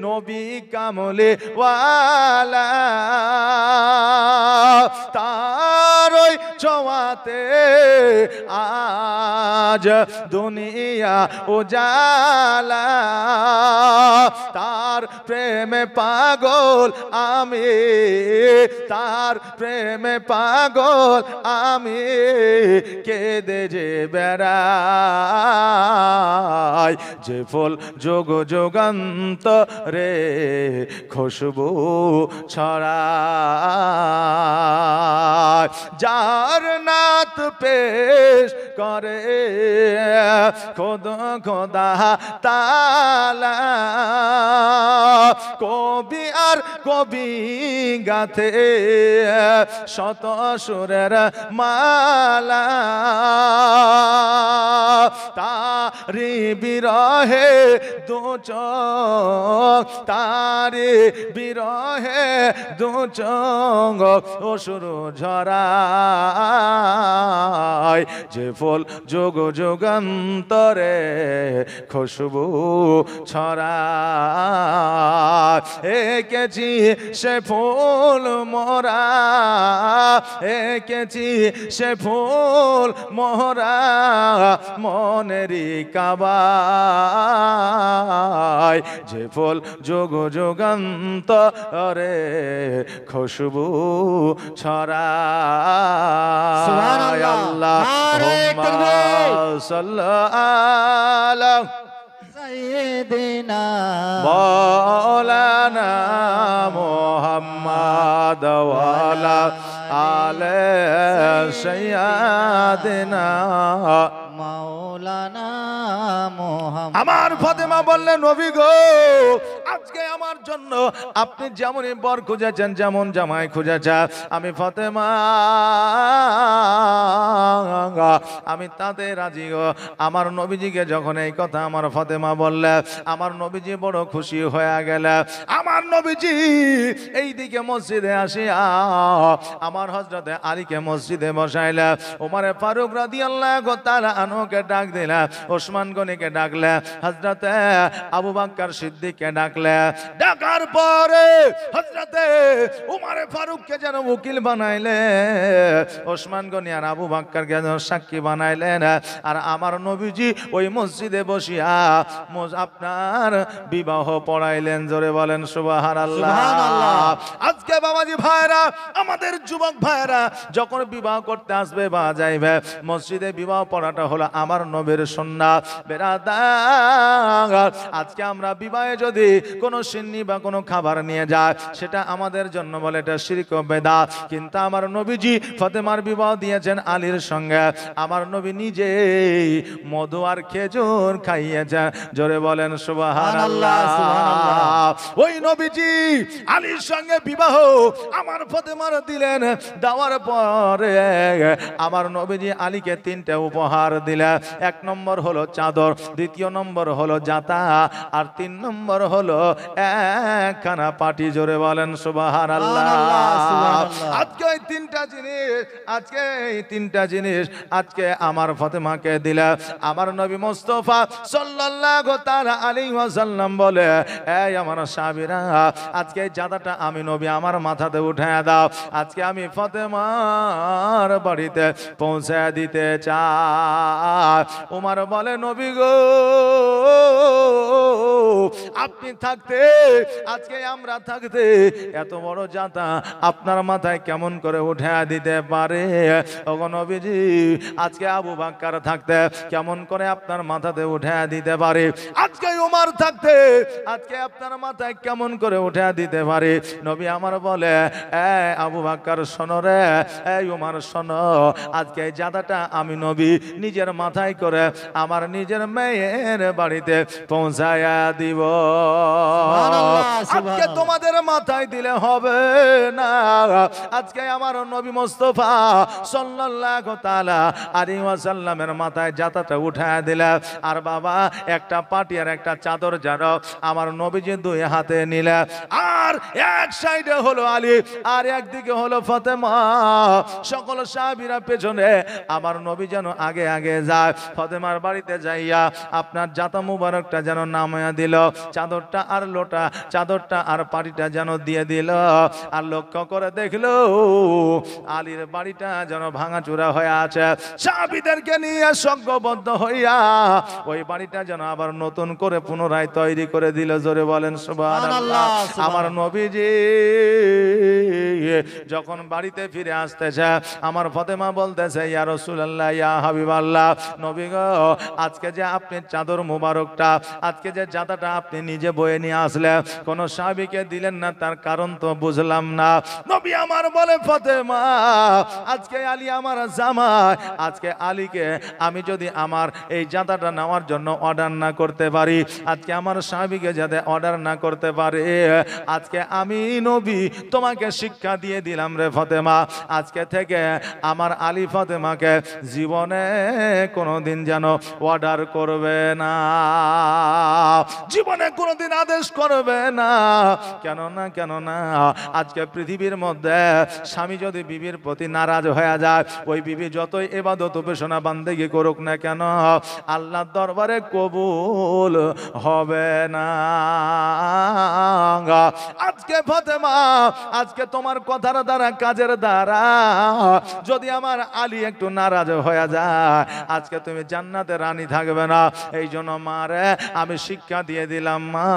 নবী কামলে ওয়ালা, তার ওই ছোঁয়াতে আজ দুনিয়া উজালা, তার প্রেমে পাগল আমি, তার প্রেমে পাগল আমি, কেঁদে যে বেড়াই, যে ফুল যোগ যুগান্তরে খুশবু ছড়ায়, যার নাত পেশ করে খোদা খোদা তাআলা, কবি আর কবি গাথে শত সুরের মালা, তারি বিরহে দু চোখ, তারি বিরহে দু চোখ অসুর ঝরায়, যে ফুল যুগ যুগান্তরে খুশবু ছড়ায়, এঁকেছি সে ফুল মোরা, এঁকেছি সে ফুল মোরা মনেরই কাবায়, যে ফুল যুগ যুগান্তরে খুশবু ছড়ায়। সুবহানাল্লাহ। আল্লাহুম্মা সাল্লি সাইয়্যিদিনা মাওলানা মুহাম্মদ ওয়া আলা আলি সাইয়্যিদিনা মাওলানা মুহাম্মদ। আমার ফাতেমা বললেন, নবী গো, আজকে আমার জন্য আপনি যেমনই বর খুঁজেছেন, যেমন জামাই খুঁজেছেন, আমি ফাতেমা আমি তাতে রাজি গো। আমার নবীজিকে যখন এই কথা আমার ফাতেমা বললে, আমার নবীজি বড় খুশি হয়ে গেল। আমার নবীজি এই দিকে মসজিদে আসিয়া আমার হযরতে আলীকে মসজিদে বসাইলে, ওমরে ফারুক রাদিয়াল্লাহু তাআলা আনহুকে ডাক দিলা, ওসমান গনিকে ডাকলে, হযরতে আবু বকর সিদ্দিককে ডাকলে, ডাকার পরে হযরতে উমরে ফারুককে যেন উকিল বানাইলে, ওসমান গনি আর আবু বকরকে যেন সাক্ষী বানাইলেন, আর আমার নবীজি ওই মসজিদে বসিয়া আপনার বিবাহ পড়াইলেন। জোরে বলেন সুবহানাল্লাহ। আজকে বাবাজি ভাইরা, আমাদের যুবক ভাইরা যখন বিবাহ করতে আসবে বা যাইবে, মসজিদে বিবাহ পড়াটা হলো আমার নবীর সুন্নাত। বেরাদার, আজকে আমরা বিবাহে যদি কোনো সিন্নি বা কোনো খাবার নিয়ে যায়, সেটা আমাদের জন্য বলে এটা শিরক ও বেদাত। কিন্তু আমার নবীজি ফাতেমার বিবাহ দিয়েছেন আলীর সঙ্গে, আমার নবী নিজেই মধু আর খেজুর খাইয়েছেন। জোরে বলেন সুবহানাল্লাহ। ওই নবীজি আলীর সঙ্গে বিবাহ আমার ফাতেমার দিলেন। দেওয়ার পরে আমার নবীজি আলীকে 3টে উপহার দিলেন। 1 নম্বর হলো চাদর, 2 নম্বর হলো জাতা, আর 3 নম্বর হলো একখানা পাটি। জোরে বলেন সুবহানাল্লাহ। আজকে এই 3টা জিনিস, আজকে এই 3টা জিনিস আজকে আমার ফাতেমাকে দিলে। আমার নবী মুস্তাফা সাল্লাল্লাহু তাআলা আলাইহি ওয়াসাল্লাম বলে, এই আমার সাহাবীরা, আজকে এই জাদাটা আমি নবী আমার মাথাতে উঠায় দাও, আজকে আমি ফাতেমার বাড়িতে পৌঁছে দিতে চাই। উমর বলে, নবী গো, আপনি থাকতে, আজকে আমরা থাকতে এত বড় জাতা আপনার মাথায় কেমন করে উঠে দিতে পারে? ওগো নবীজি, আজকে আবু বকর থাকতে কেমন করে আপনার মাথাতে উঠে দিতে পারে? আজকে উমর থাকতে আজকে আপনার মাথায় কেমন করে উঠে দিতে পারে? নবী আমার বলে, আবু বকর শোনো রে, উমর শোনো, আজকে এই জাদাটা আমি নবী নিজের মাথায় করে আমার নিজের মেয়ের বাড়িতে পৌঁছায়া দিব। আজকে তোমাদের মাথায় দিলে হবে না, আজকে আমার নবী মুস্তাফা সাল্লাল্লাহু তাআলা আলাইহি ওয়াসাল্লামের মাথায় জাতাটা উঠায় দিলে। আর বাবা, একটা পাটি আর একটা চাদর জানো আমার নবীজি 2 হাতে নিলে, আর এক সাইডে হলো আলী আর একদিকে হলো ফাতেমা। সকল সাহাবীরা পেছনে, আমার নবী যেন আগে আগে লেগে যায়। ফাতেমার বাড়িতে যাইয়া আপনার জাতা মুবারকটা যেন নামায়া দিল, চাদরটা আর লোটা, চাদরটা আর পাটিটা যেন দিয়ে দিল। আর লক্ষ্য করে দেখলো আলীর বাড়িটা যেন ভাঙাচুরা হয়ে আছে। সাহাবীদেরকে নিয়ে সংঘবদ্ধ হইয়া ওই বাড়িটা যেন আবার নতুন করে পুনরায় তৈরি করে দিল। জোরে বলেন সুবহানাল্লাহ। আমার নবীজি যখন বাড়িতে ফিরে আসতেছে, আমার ফাতেমা বলতেছে, ইয়া রাসূলুল্লাহ, ইয়া হাবিবাল্লাহ, নবী গো, আজকে যে আপনি চাদর মুবারকটা, আজকে যে জাতাটা আপনি নিজে বয়ে নিয়ে আসলে, কোন সাহাবীকে দিলেন না, তার কারণ তো বুঝলাম না। নবী আমার বলে, ফাতেমা, আজকে আলী আমার জামাই, আজকে আলীকে আমি যদি আমার এই জাতাটা নেওয়ার জন্য অর্ডার না করতে পারি, আজকে আমার সাহাবীকে যাতে অর্ডার না করতে পারে, আজকে আমি নবী তোমাকে শিক্ষা দিয়ে দিলাম রে ফাতেমা, আজকে থেকে আমার আলী ফাতেমাকে জীবনে কোনোদিন যেন অর্ডার করবে না, জীবনে কোনোদিন আদেশ করবে না। কেন না আজকে পৃথিবীর মধ্যে স্বামী যদি বিবির প্রতি নারাজ হয়ে যায়, ওই বিবি যতই ইবাদত উপাসনা বান্দেগি করুক না কেন, আল্লাহর দরবারে কবুল হবে না। আজকে ফাতেমা, আজকে তোমার কথার দ্বারা, কাজের দ্বারা যদি আমার আলী একটু নারাজ হয়ে যায়, আজকে তুমি জান্নাতে রানী থাকবে না। এই জন্য মারে আমি শিক্ষা দিয়ে দিলাম মা,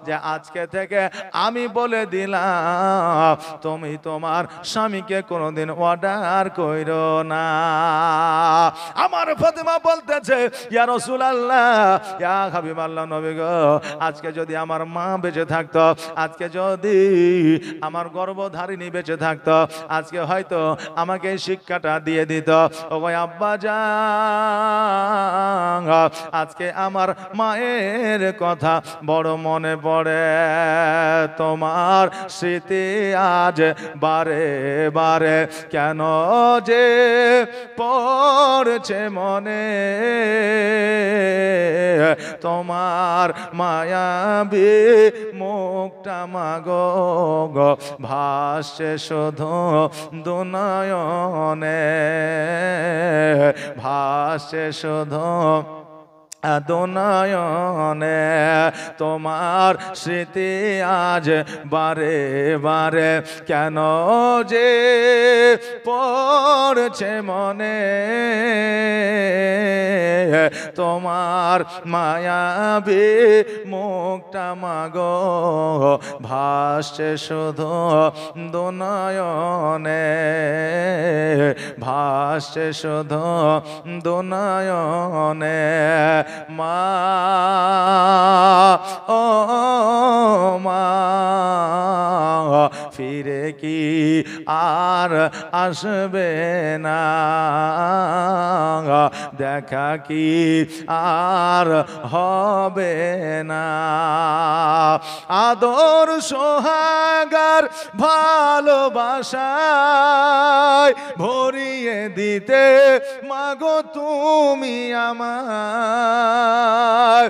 যে আজকে থেকে আমি বলে দিলাম তুমি তোমার স্বামীকে কোনোদিন অর্ডার কইরো না। আমার ফাতেমা বলতেছে, ইয়া রাসূলুল্লাহ, ইয়া হাবিবাল্লাহ, নবী গো, আজকে যদি আমার মা বেঁচে থাকতো, আজকে যদি আমার গর্ভধারিণী বেঁচে থাকতো, আজকে হয়তো আমাকে এই শিক্ষাটা দিয়ে দিত। ওগো আব্বা জান, আজকে আমার মায়ের কথা বড় মনে পড়ে, তোমার স্মৃতি আজ বারে বারে কেন যে পড়ছে মনে, তোমার মায়াবী মুখটা মাগো গো ভাসছে শুধু দুনয়নে, ভাসছে শুধু দুনয়নে, তোমার স্মৃতি আজ বারে বারে কেন যে পড়ছে মনে, তোমার মায়াবী মুখটা মাগো ভাসছে শুধু দুনয়নে, ভাসছে শুধু দুনয়নে। মা ও মা, ফিরে কি আর আসবে না, দেখা কি আর হবে না, আদর সোহাগার ভালোবাসায় ভরিয়ে দিতে মাগো তুমি আমার,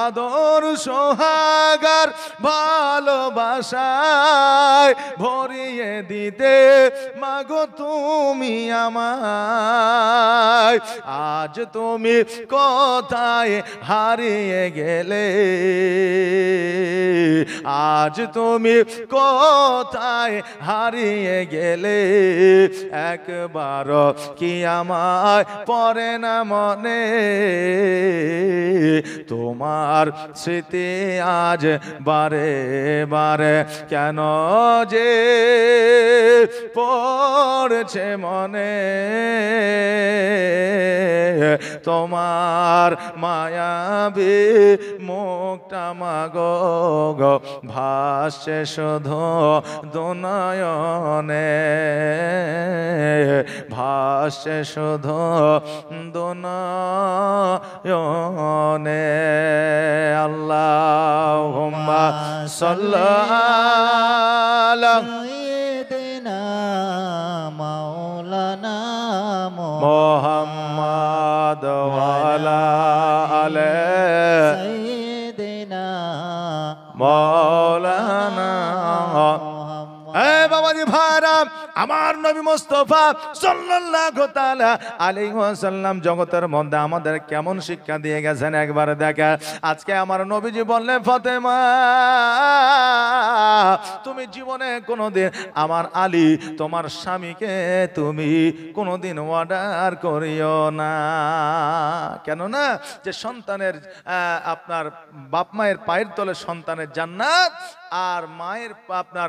আদর সোহাগার ভালোবাসায় ভরিয়ে দিতে মাগো তুমি আমায়, আজ তুমি কোথায় হারিয়ে গেলে, আজ তুমি কোথায় হারিয়ে গেলে, একবার কি আমায় পড়ে না মনে, তোমার স্মৃতি আজ বারে বারে কেন যে পড়ছে মনে, তোমার মায়াবী মুখটা মাগো গো ভাসছে শুধু দুনয়নে, ভাসছে শুধু দুনয়নে। আল্লাহুম্মা সাল্লি আলা সাইয়্যিদিনা মাওলানা মুহাম্মদ ওয়া আলা আলি সাইয়্যিদিনা মাওলানা। এ বাবাজি ভাই ভাইরা, আমার নবী মুস্তাফা সাল্লাল্লাহু তাআলা আলাইহি ওয়াসাল্লাম জগতের মধ্যে আমাদের কেমন শিক্ষা দিয়ে গেছেন একবার দেখা। আজকে আমার নবীজি বললেন, ফাতেমা তুমি জীবনে কোনোদিন আমার আলী তোমার স্বামীকে তুমি কোনোদিন অর্ডার করিও না। কেন না, যে সন্তানের আপনার বাপ মায়ের পায়ের তলে সন্তানের জান্নাত, আর মায়ের আপনার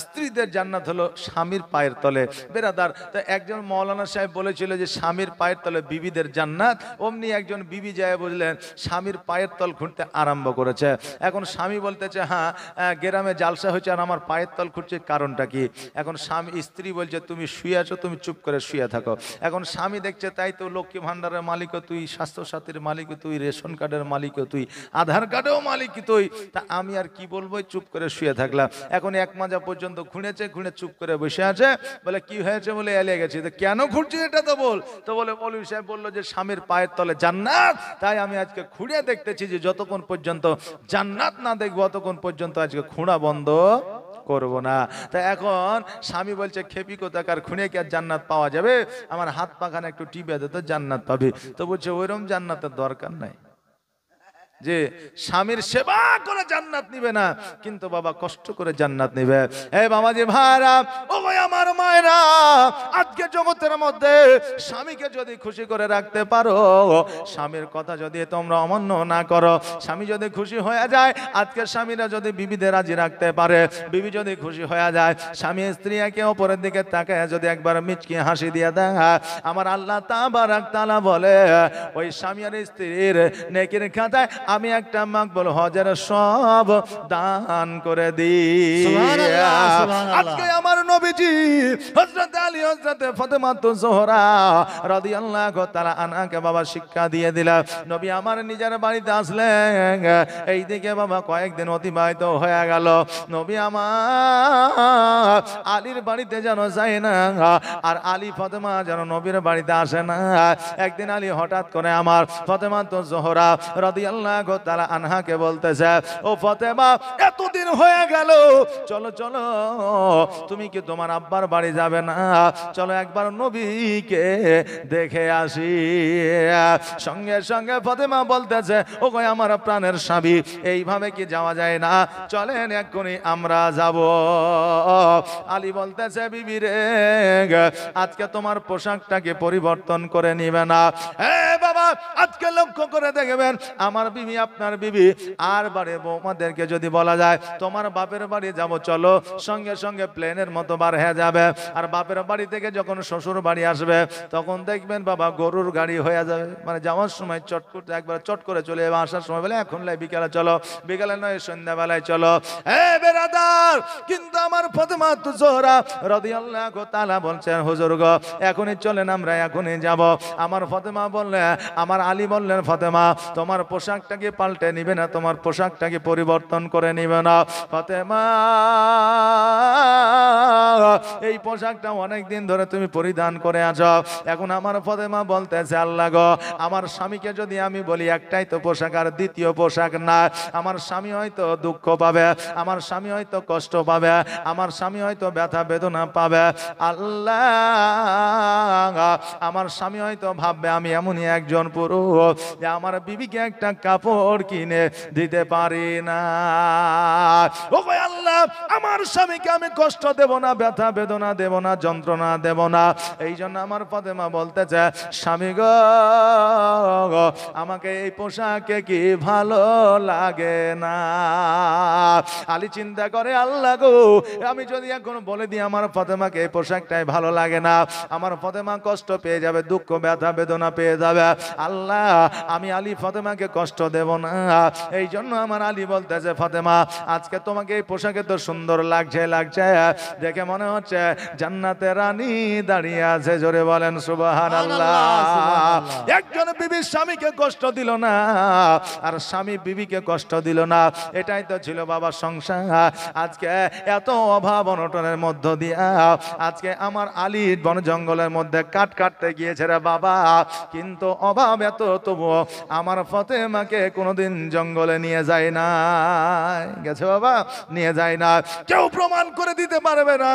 স্ত্রীদের জান্নাত হলো স্বামীর পায়ের তলে। বেরাদার, তো একজন মৌলানা সাহেব বলেছিল যে স্বামীর পায়ের তলে বিবিদের জান্নাত। অমনি একজন বিবি যায় বুঝলেন স্বামীর পায়ের তল খুঁড়তে আরম্ভ করেছে। এখন স্বামী বলতেছে, হ্যাঁ গ্রামে জালসা হয়েছে আর আমার পায়ের তল খুঁড়ছে, কারণটা কি? এখন স্ত্রী বলছে, তুমি শুয়ে আছো, তুমি চুপ করে শুয়ে থাকো। এখন স্বামী দেখছে, তাই তো লক্ষ্মী ভান্ডারের মালিকও তুই, স্বাস্থ্যসাথীর মালিকও তুই, রেশন কার্ডের মালিকও তুই, আধার কার্ডেও মালিক তুই, তা আমি আর কি বলবো, চুপ করে শুয়ে থাকলাম। এখন এক মাজা পর্যন্ত খুঁড়েছে, খুঁড়ে চুপ করে বসে আছে। বলে কি হয়েছে? বলে এলিয়ে গেছি। তো কেন খুঁড়ছি এটা তো বল। তো বলে মৌলভী সাহেব বললো যে স্বামীর পায়ের তলে জান্নাত, তাই আমি আজকে খুঁড়ে দেখতেছি যে যতক্ষণ পর্যন্ত জান্নাত না দেখবো ততক্ষণ পর্যন্ত আজকে খুঁড়া বন্ধ করবো না। তা এখন স্বামী বলছে, খেপি কোথাকার, খুঁড়ে কি আর জান্নাত পাওয়া যাবে? আমার হাত পাখানে একটু টিপে দে তো জান্নাত পাবি। তো বলছে ওইরকম জান্নাতের দরকার নাই, যে স্বামীর সেবা করে জান্নাত নিবে না, কিন্তু বাবা কষ্ট করে জান্নাত নিবে। এই বাবাজি ভাইরা, ও ভাই আমার মায়েরা, আজকে জগতের মধ্যে স্বামীকে যদি খুশি করে রাখতে পারো, স্বামীর কথা যদি তোমরা অমান্য না করো, স্বামী যদি খুশি হয়ে যায়, আজকে স্বামীরা যদি বিবিদের রাজি রাখতে পারে, বিবি যদি খুশি হয়ে যায়, স্বামী স্ত্রী একে অপরের দিকে তাকায় যদি একবার মিচকি হাসি দিয়ে দেয়, আমার আল্লাহ তাবারাক তাআলা বলে ওই স্বামী আর স্ত্রীর নেকির খাতায় আমি একটা মাকবুল হজের সব দান করে দিই। সুবহানাল্লাহ, সুবহানাল্লাহ। আজকে আমার নবীজি হযরত আলী হযরত ফাতেমা জোহরা রাদিয়াল্লাহু তাআলা আনহাকে বাবা শিক্ষা দিয়ে দিলেন। নবী আমার নিজের বাড়িতে আসলেন, এইদিকে বাবা কয়েকদিন অতিবাহিত হয়ে গেল। নবী আমার আলীর বাড়িতে যেন যায় না, আর আলী ফাতেমা যেন নবীর বাড়িতে আসে না। একদিন আলী হঠাৎ করে আমার ফাতেমা জোহরা রাদিয়াল্লাহু তাআলা আনহাকে বলতেছে, ও ফাতেমা এতদিন হয়ে গেল, চলো চলো, তুমি কি তোমার আব্বার বাড়ি যাবে না? চলো একবার নবীকে দেখে আসি। সঙ্গে সঙ্গে ফাতেমা বলতেছে, ও গো আমার প্রাণের স্বামী, এইভাবে কি যাওয়া যায় না? চলেন এক্ষুনি আমরা যাব। আলী বলতেছে, বিবি রে, আজকে তোমার পোশাকটাকে পরিবর্তন করে নিবে না? বাবা আজকে লক্ষ্য করে দেখবেন, আমার বিবি আপনার বিবি আর বাড়ি বৌমাদেরকে যদি বলা যায় তোমার বাপের বাড়ি যাব, চলো, সঙ্গে সঙ্গে প্লেনের মতো বার হয়ে যাবে। আর বাপের বাড়ি থেকে যখন শ্বশুর বাড়ি আসবে, তখন দেখবেন বাবা গরুর গাড়ি হয়ে যাবে। মানে যাওয়ার সময় চট করতে একবার চট করে চলে যাবে, আসার সময় বলে এখন লাই বিকালে চলো, বিকালে নয় সন্ধ্যাবেলায় চলো। বেরাদার, কিন্তু আমার ফাতেমা জোহরা রাদিয়াল্লাহু তাআলা বলছেন, হুজুর গো এখনই চলেন, আমরা এখনই যাব। আমার ফাতেমা বললেন, আমার আলী বললেন, ফাতেমা তোমার পোশাকটাকে পাল্টে নিবে না, তোমার পোশাকটাকে পরিবর্তন করে নিবে না? ফাতেমা এই পোশাকটা অনেক দিন ধরে তুমি পরিধান করে আছো। এখন আমার ফাতেমা বলতেছে, আল্লাহ গো, আমার স্বামীকে যদি আমি বলি একটাই তো পোশাক আর দ্বিতীয় পোশাক না, আমার স্বামী হয়তো দুঃখ পাবে, আমার স্বামী হয়তো কষ্ট পাবে, আমার স্বামী হয়তো ব্যথা বেদনা পাবে। আল্লাহ, আমার স্বামী হয়তো ভাববে আমি এমনই একজন পুরুষ যে আমার বিবিকে একটা কাপড় কিনে দিতে পারি না। ও ভাই আল্লাহ, আমার স্বামীকে আমি কষ্ট দেব না, ব্যথা বেদনা দেব না, যন্ত্রণা দেব না। এই জন্য আমার ফাতেমা বলতেছে, স্বামী গো, আমাকে এই পোশাকে কি ভালো লাগে না? আলী চিন্তা করে, আল্লাহ গো, আমি যদি এখন বলে দিই আমার ফাতেমাকে এই পোশাকটাই ভালো লাগে না, আমার ফাতেমা কষ্ট পেয়ে যাবে, দুঃখ ব্যথা বেদনা পেয়ে যাবে। আল্লাহ, আমি আলী ফাতেমাকে কষ্ট দেব না। এই জন্য আমার আলী বলতেছে, ফাতেমা আজকে তোমাকে এই পোশাকে তো সুন্দর লাগছে, দেখে মনে হচ্ছে জান্নাতের রানী দাঁড়িয়ে আছে। জোরে বলেন সুবহানাল্লাহ। একজন বিবি স্বামীকে কষ্ট দিল না, আর স্বামী বিবিকে কষ্ট দিল না। এটাই তো ছিল বাবা সংসার। আজকে এত অভাব অনটনের মধ্য দিয়া আজকে আমার আলী বন জঙ্গলের মধ্যে কাঠ কাটতে গিয়েছে রে বাবা, কিন্তু অভাব এত, তবুও আমার ফাতেমাকে কোনোদিন জঙ্গলে নিয়ে যায় না। গেছে বাবা, নিয়ে যায় না। কেউ প্রমাণ করে দিতে পারবে না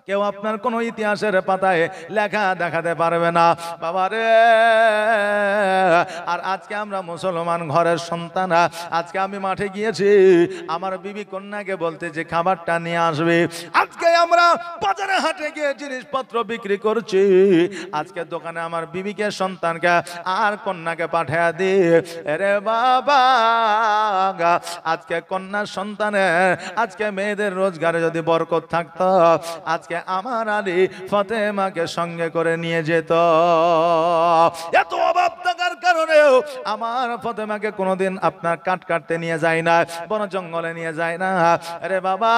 কেউ আপনার কোনো ইতিহাসের পাতায় লেখা দেখাতে পারবে না বাবারে। আর আজকে আমরা মুসলমান ঘরের সন্তান, আজকে আমি মাঠে গিয়েছি, আমার বিবি কন্যাকে বলতে যে খাবারটা নিয়ে আসবে। আজকে আমরা বাজারে হাটে গিয়ে জিনিসপত্র বিক্রি করছি, আজকে দোকানে আমার বিবিকে, সন্তানকে আর কন্যাকে পাঠিয়ে দি। আরে বাবা, আজকে কন্যা সন্তানের, আজকে মেয়েদের রোজগারে যদি বরকত থাকতো, আজকে আমার আলী ফাতেমাকে সঙ্গে করে নিয়ে যেত। এত অভাব থাকার কারণেও আমার ফাতেমাকে কোনোদিন আপনার কাঠ কাটতে নিয়ে যায় না, বন জঙ্গলে নিয়ে যায় না। আরে বাবা,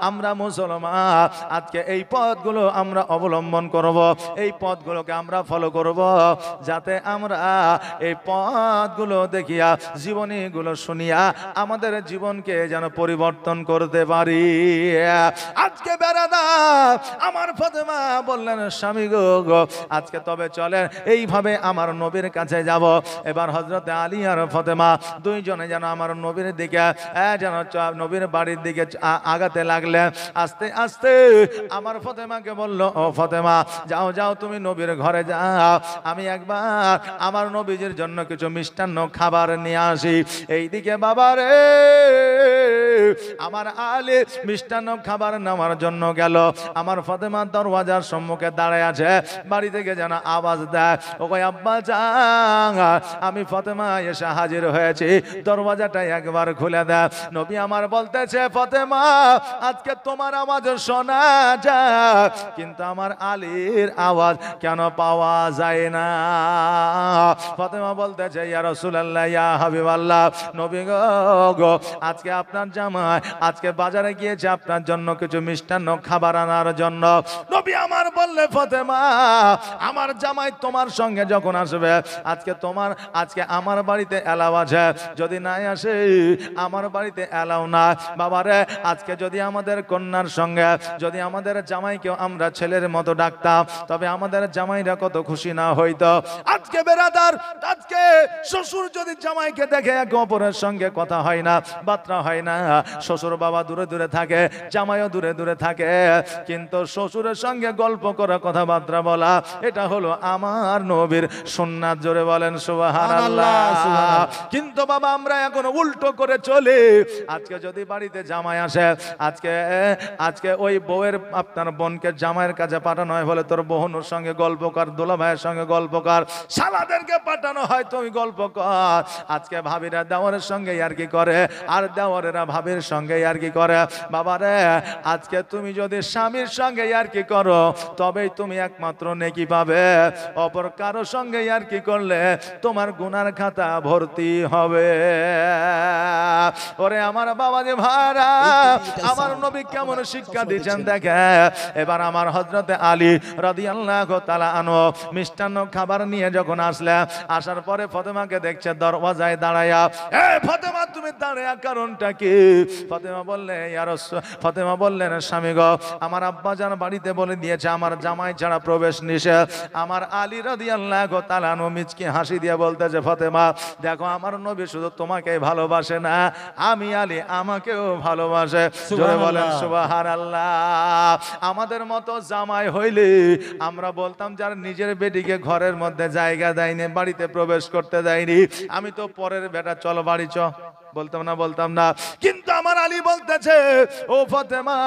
আমরা মুসলমান, আজকে এই পথগুলো আমরা অবলম্বন করব, এই পথগুলোকে আমরা ফলো করব, যাতে আমরা এই পথগুলো দেখিয়া, জীবনীগুলো শুনিয়া আমাদের জীবনকে যেন পরিবর্তন করতে পারি। আজকে বেড়াদার আমার ফাতেমা বললেন, স্বামী গো, আজকে তবে চলেন এইভাবে আমার নবীর কাছে যাব। এবার হযরতে আলী আর ফাতেমা দুইজনে যেন আমার নবীর দিকে, যেন নবীর বাড়ির দিকে আগাতে লাগলেন। আস্তে আস্তে আমার ফাতেমাকে বলল, ও ফাতেমা, যাও যাও, তুমি নবীর ঘরে যাও, আমি একবার আমার নবীজির জন্য কিছু মিষ্টান্ন খাবার নিয়ে আসি। এইদিকে বাবারে, আমার আলী মিষ্টান্ন খাবার নেওয়ার জন্য গেল। আমার ফাতেমা দরওয়াজার সম্মুখে দাঁড়ায় আছে, বাড়ি থেকে যেন আওয়াজ দেয়, ওই আব্বা জান, আমি ফাতেমা এসে হাজির হয়েছি, দরওয়াজাটা একবার খুলে দেয়। নবী আমার বলতেছে, ফাতেমা, আজকে তোমার আওয়াজ শোনা যায়, কিন্তু আমার আলীর আওয়াজ কেন পাওয়া যায় না? ফাতেমা বলতেছে, ইয়া রাসূলুল্লাহ, ইয়া হাবিবাল্লাহ, নবী গো, আজকে আপনার জামাই আজকে বাজারে গিয়েছে আপনার জন্য কিছু মিষ্টান্ন খাবার আনার জন্য। নবী আমার বললে, ফাতেমা, আমার জামাই তোমার সঙ্গে যখন আসবে, আজকে আমার বাড়িতে এলাও আছে, যদি নাই আসে আমার বাড়িতে এলাও না। বাবারে, আজকে যদি আমাদের কন্যার সঙ্গে, যদি আমাদের জামাইকেও আমরা ছেলের মতো ডাকতাম, তবে আমাদের জামাইরা কত খুশি না হইতো। আজকে বেরাদার, আজকে শ্বশুর যদি জামাইকে দেখে, একে অপরের সঙ্গে কথা হয় না, বার্তা হয় না, শ্বশুর বাবা দূরে দূরে থাকে, জামাইও দূরে দূরে থাকে, কিন্তু শ্বশুরের সঙ্গে গল্প করা, কথাবার্তা বলা, এটা হলো আমার নবীর সুন্নাত। জোরে বলেন সুবহানাল্লাহ। কিন্তু বাবা, আমরা এখন উল্টো করে চলি। আজকে যদি বাড়িতে জামাই আসে, আজকে ওই বউয়ের, আপনার বোনকে জামাইয়ের কাছে পাঠানো হয়, বলে তোর বোনের সঙ্গে গল্প কর, দোলা ভাইয়ের সঙ্গে গল্প কর, শালাদেরকে পাঠানো হয় তুমি গল্প কর। আজকে ভাবিরা দেওয়ারের সঙ্গে ইয়ার্কি করে, আর দেওয়ারেরা ভাবির সঙ্গে ইয়ার্কি করে। বাবারে, আজকে তুমি যদি স্বামীর সঙ্গে ইয়ার্কি করো, তবেই তুমি একমাত্র নেকি পাবে। অপর কারো সঙ্গে ইয়ার্কি করলে তোমার গুনার খাতা ভর্তি হবে। ওরে আমার বাবা যে ভাড়া, আমার নবী কেমন শিক্ষা দিচ্ছেন দেখে। এবার আমার হযরতে আলী রাদিয়াল্লাহু তাআলা আনহু মিষ্টান্ন খাবার নিয়ে যখন আসলে, আসার পরে ফাতেমাকে দেখছে দরওয়াজায় দাঁড়ায়া। এ ফাতেমা, তুমি দাঁড়ায়া কারণটা কি? ফাতেমা বললেন, স্বামী গো, আমার আব্বা জান বাড়িতে বলে দিয়েছে আমার জামাই ছাড়া প্রবেশ নিষেধ। আমার আলী রাদিয়াল্লাহু তাআলা আনহু মিচকি হাসি দিয়ে বলতেছে, ফাতেমা, দেখো, আমার নবী শুধু তোমাকে ভালোবাসে না, আমি আলী আমাকেও ভালোবাসে। জোরে বলেন সুবহানাল্লাহ। আমাদের মতো জামাই হইলে আমরা বলতাম, যার নিজের বেটিকে ঘরের মধ্যে জায়গা দেয়নি, বাড়িতে প্রবেশ করতে দেয়নি, আমি তো পরের বেটা, চলো বাড়ি চ, বলতাম না। কিন্তু আমার আলী বলতেছে, ও ফাতেমা,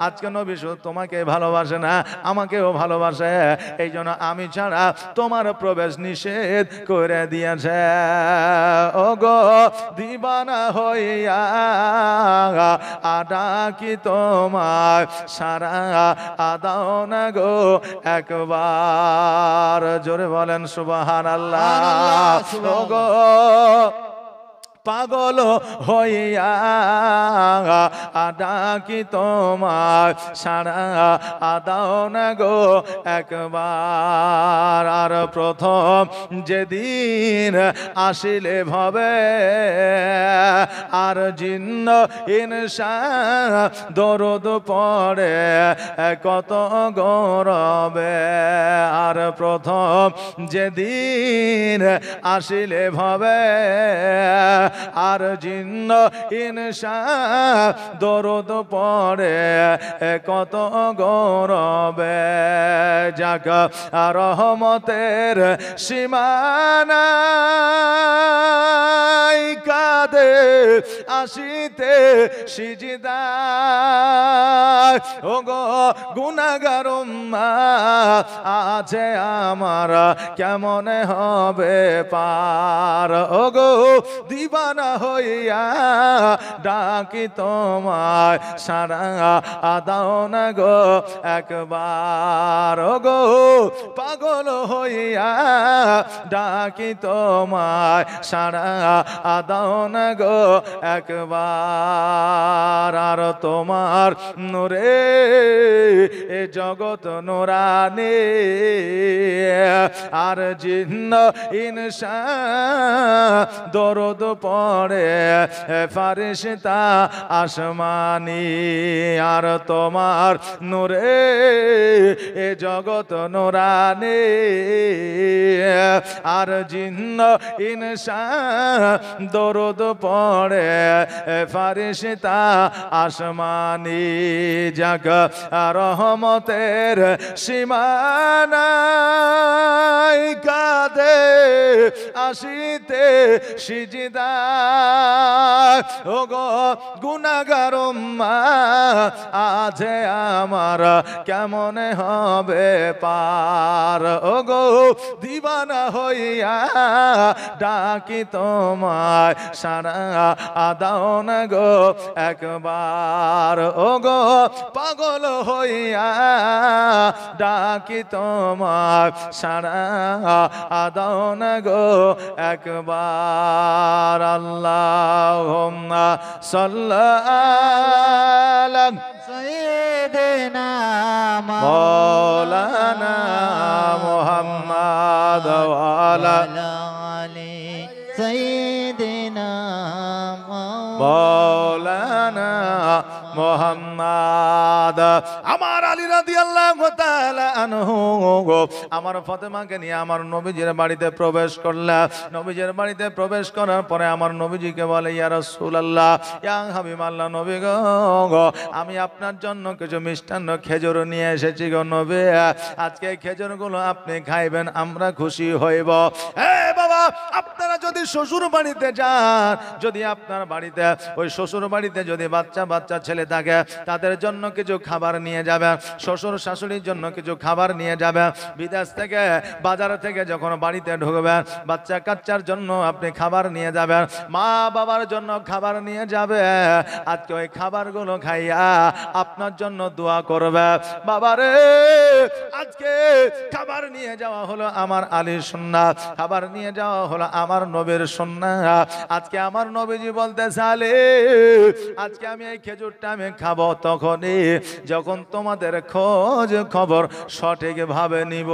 আজকে নবী শুধু তোমাকে ভালোবাসে না, আমাকেও ভালোবাসে, এই জন্য আমি ছাড়া তোমার প্রবেশ নিষেধ করে দিয়েছে। ও গো দিবানা হইয়া ডাকি তোমার, সারা আদাও না গো একবার। জোরে বলেন সুবহানাল্লাহ। ও গো পাগল হইয়া ডাকি তোমার, সারা আদাও না গো একবার। আর প্রথম যেদিন আসিলে ভবে, আর জিন্ন ইনসা দরদ পড়ে কত গৌরবে। আর প্রথম যেদিন আসিলে ভবে, আর জিন্ন ইনসা দরুদ পড়ে কত গৌরবে যাক রহমতের সীমানায় কাঁদে আসিতে সিজদায় ও গো গুনাহগার উম্মাত আছে আমার কেমন হবে পার ও গো দিবানা হইয়া ডাকি তোমায় সারা আদাও না গো একবার ও গো পাগল হইয়া ডাকি তোমায় সারা আদাও না গো একবার আর তোমার নূরে এ জগৎ নূরানি আর জিন্ন ইনসা দরুদ পড়ে ফারিস্তা আসমানি আর তোমার নূরে এ জগৎ নূরানি আর জিন্ন ইনসা দরুদ পড়ে ফারিস্তা আসমানি জাগ রহমতের সীমানায় কাঁদে আসিতে সিজদায় ও গো গুনাহগার উম্মাত আছে আমার কেমন হবে পার ও গো দিবানা হইয়া ডাকি তোমায় সারা আদাও না গো একবার ও গো পাগল হইয়া ডাকি তোমায় সারা আদাও না গো একবার আল্লাহুম্মা সাল্লাল্লাহু سيدنا مولانا محمد وعلى علي سيدنا مولانا মোহাম্মদ আমার আলী রাদিয়াল্লাহু তাআলা আনহু আমার ফাতেমাকে নিয়ে আমার নবীজির বাড়িতে প্রবেশ করলেন নবীজির বাড়িতে প্রবেশ করার পরে আমার নবীজিকে বলে ইয়া রাসূলুল্লাহ ইয়া হাবিবাল্লাহ নবী গো আমি আপনার জন্য কিছু মিষ্টান্ন খেজুর নিয়ে এসেছি গো নবী আজকে খেজুরগুলো আপনি খাইবেন আমরা খুশি হইব এই বাবা আপনারা যদি শ্বশুর বাড়িতে যান যদি আপনার বাড়িতে ওই শ্বশুর বাড়িতে যদি বাচ্চা ছেলে থাকে তাদের জন্য কিছু খাবার নিয়ে যাবে শ্বশুর শাশুড়ির জন্য কিছু খাবার নিয়ে যাবে বিদেশ থেকে বাজার থেকে যখন বাড়িতে ঢুকবেন বাচ্চা কাচ্চার জন্য আপনি খাবার নিয়ে যাবেন মা বাবার জন্য খাবার নিয়ে যাবে আজকে ওই খাবারগুলো খাইয়া আপনার জন্য দোয়া করবে বাবারে আজকে খাবার নিয়ে যাওয়া হলো আমার আলীর সুন্নাত খাবার নিয়ে যাওয়া হলো আমার নবীর সুন্নাত আজকে আমার নবীজি বলতে চালে আজকে আমি এই খেজুরটা আমি খাবো তখনই যখন তোমাদের খোঁজ খবর সঠিকভাবে নিব।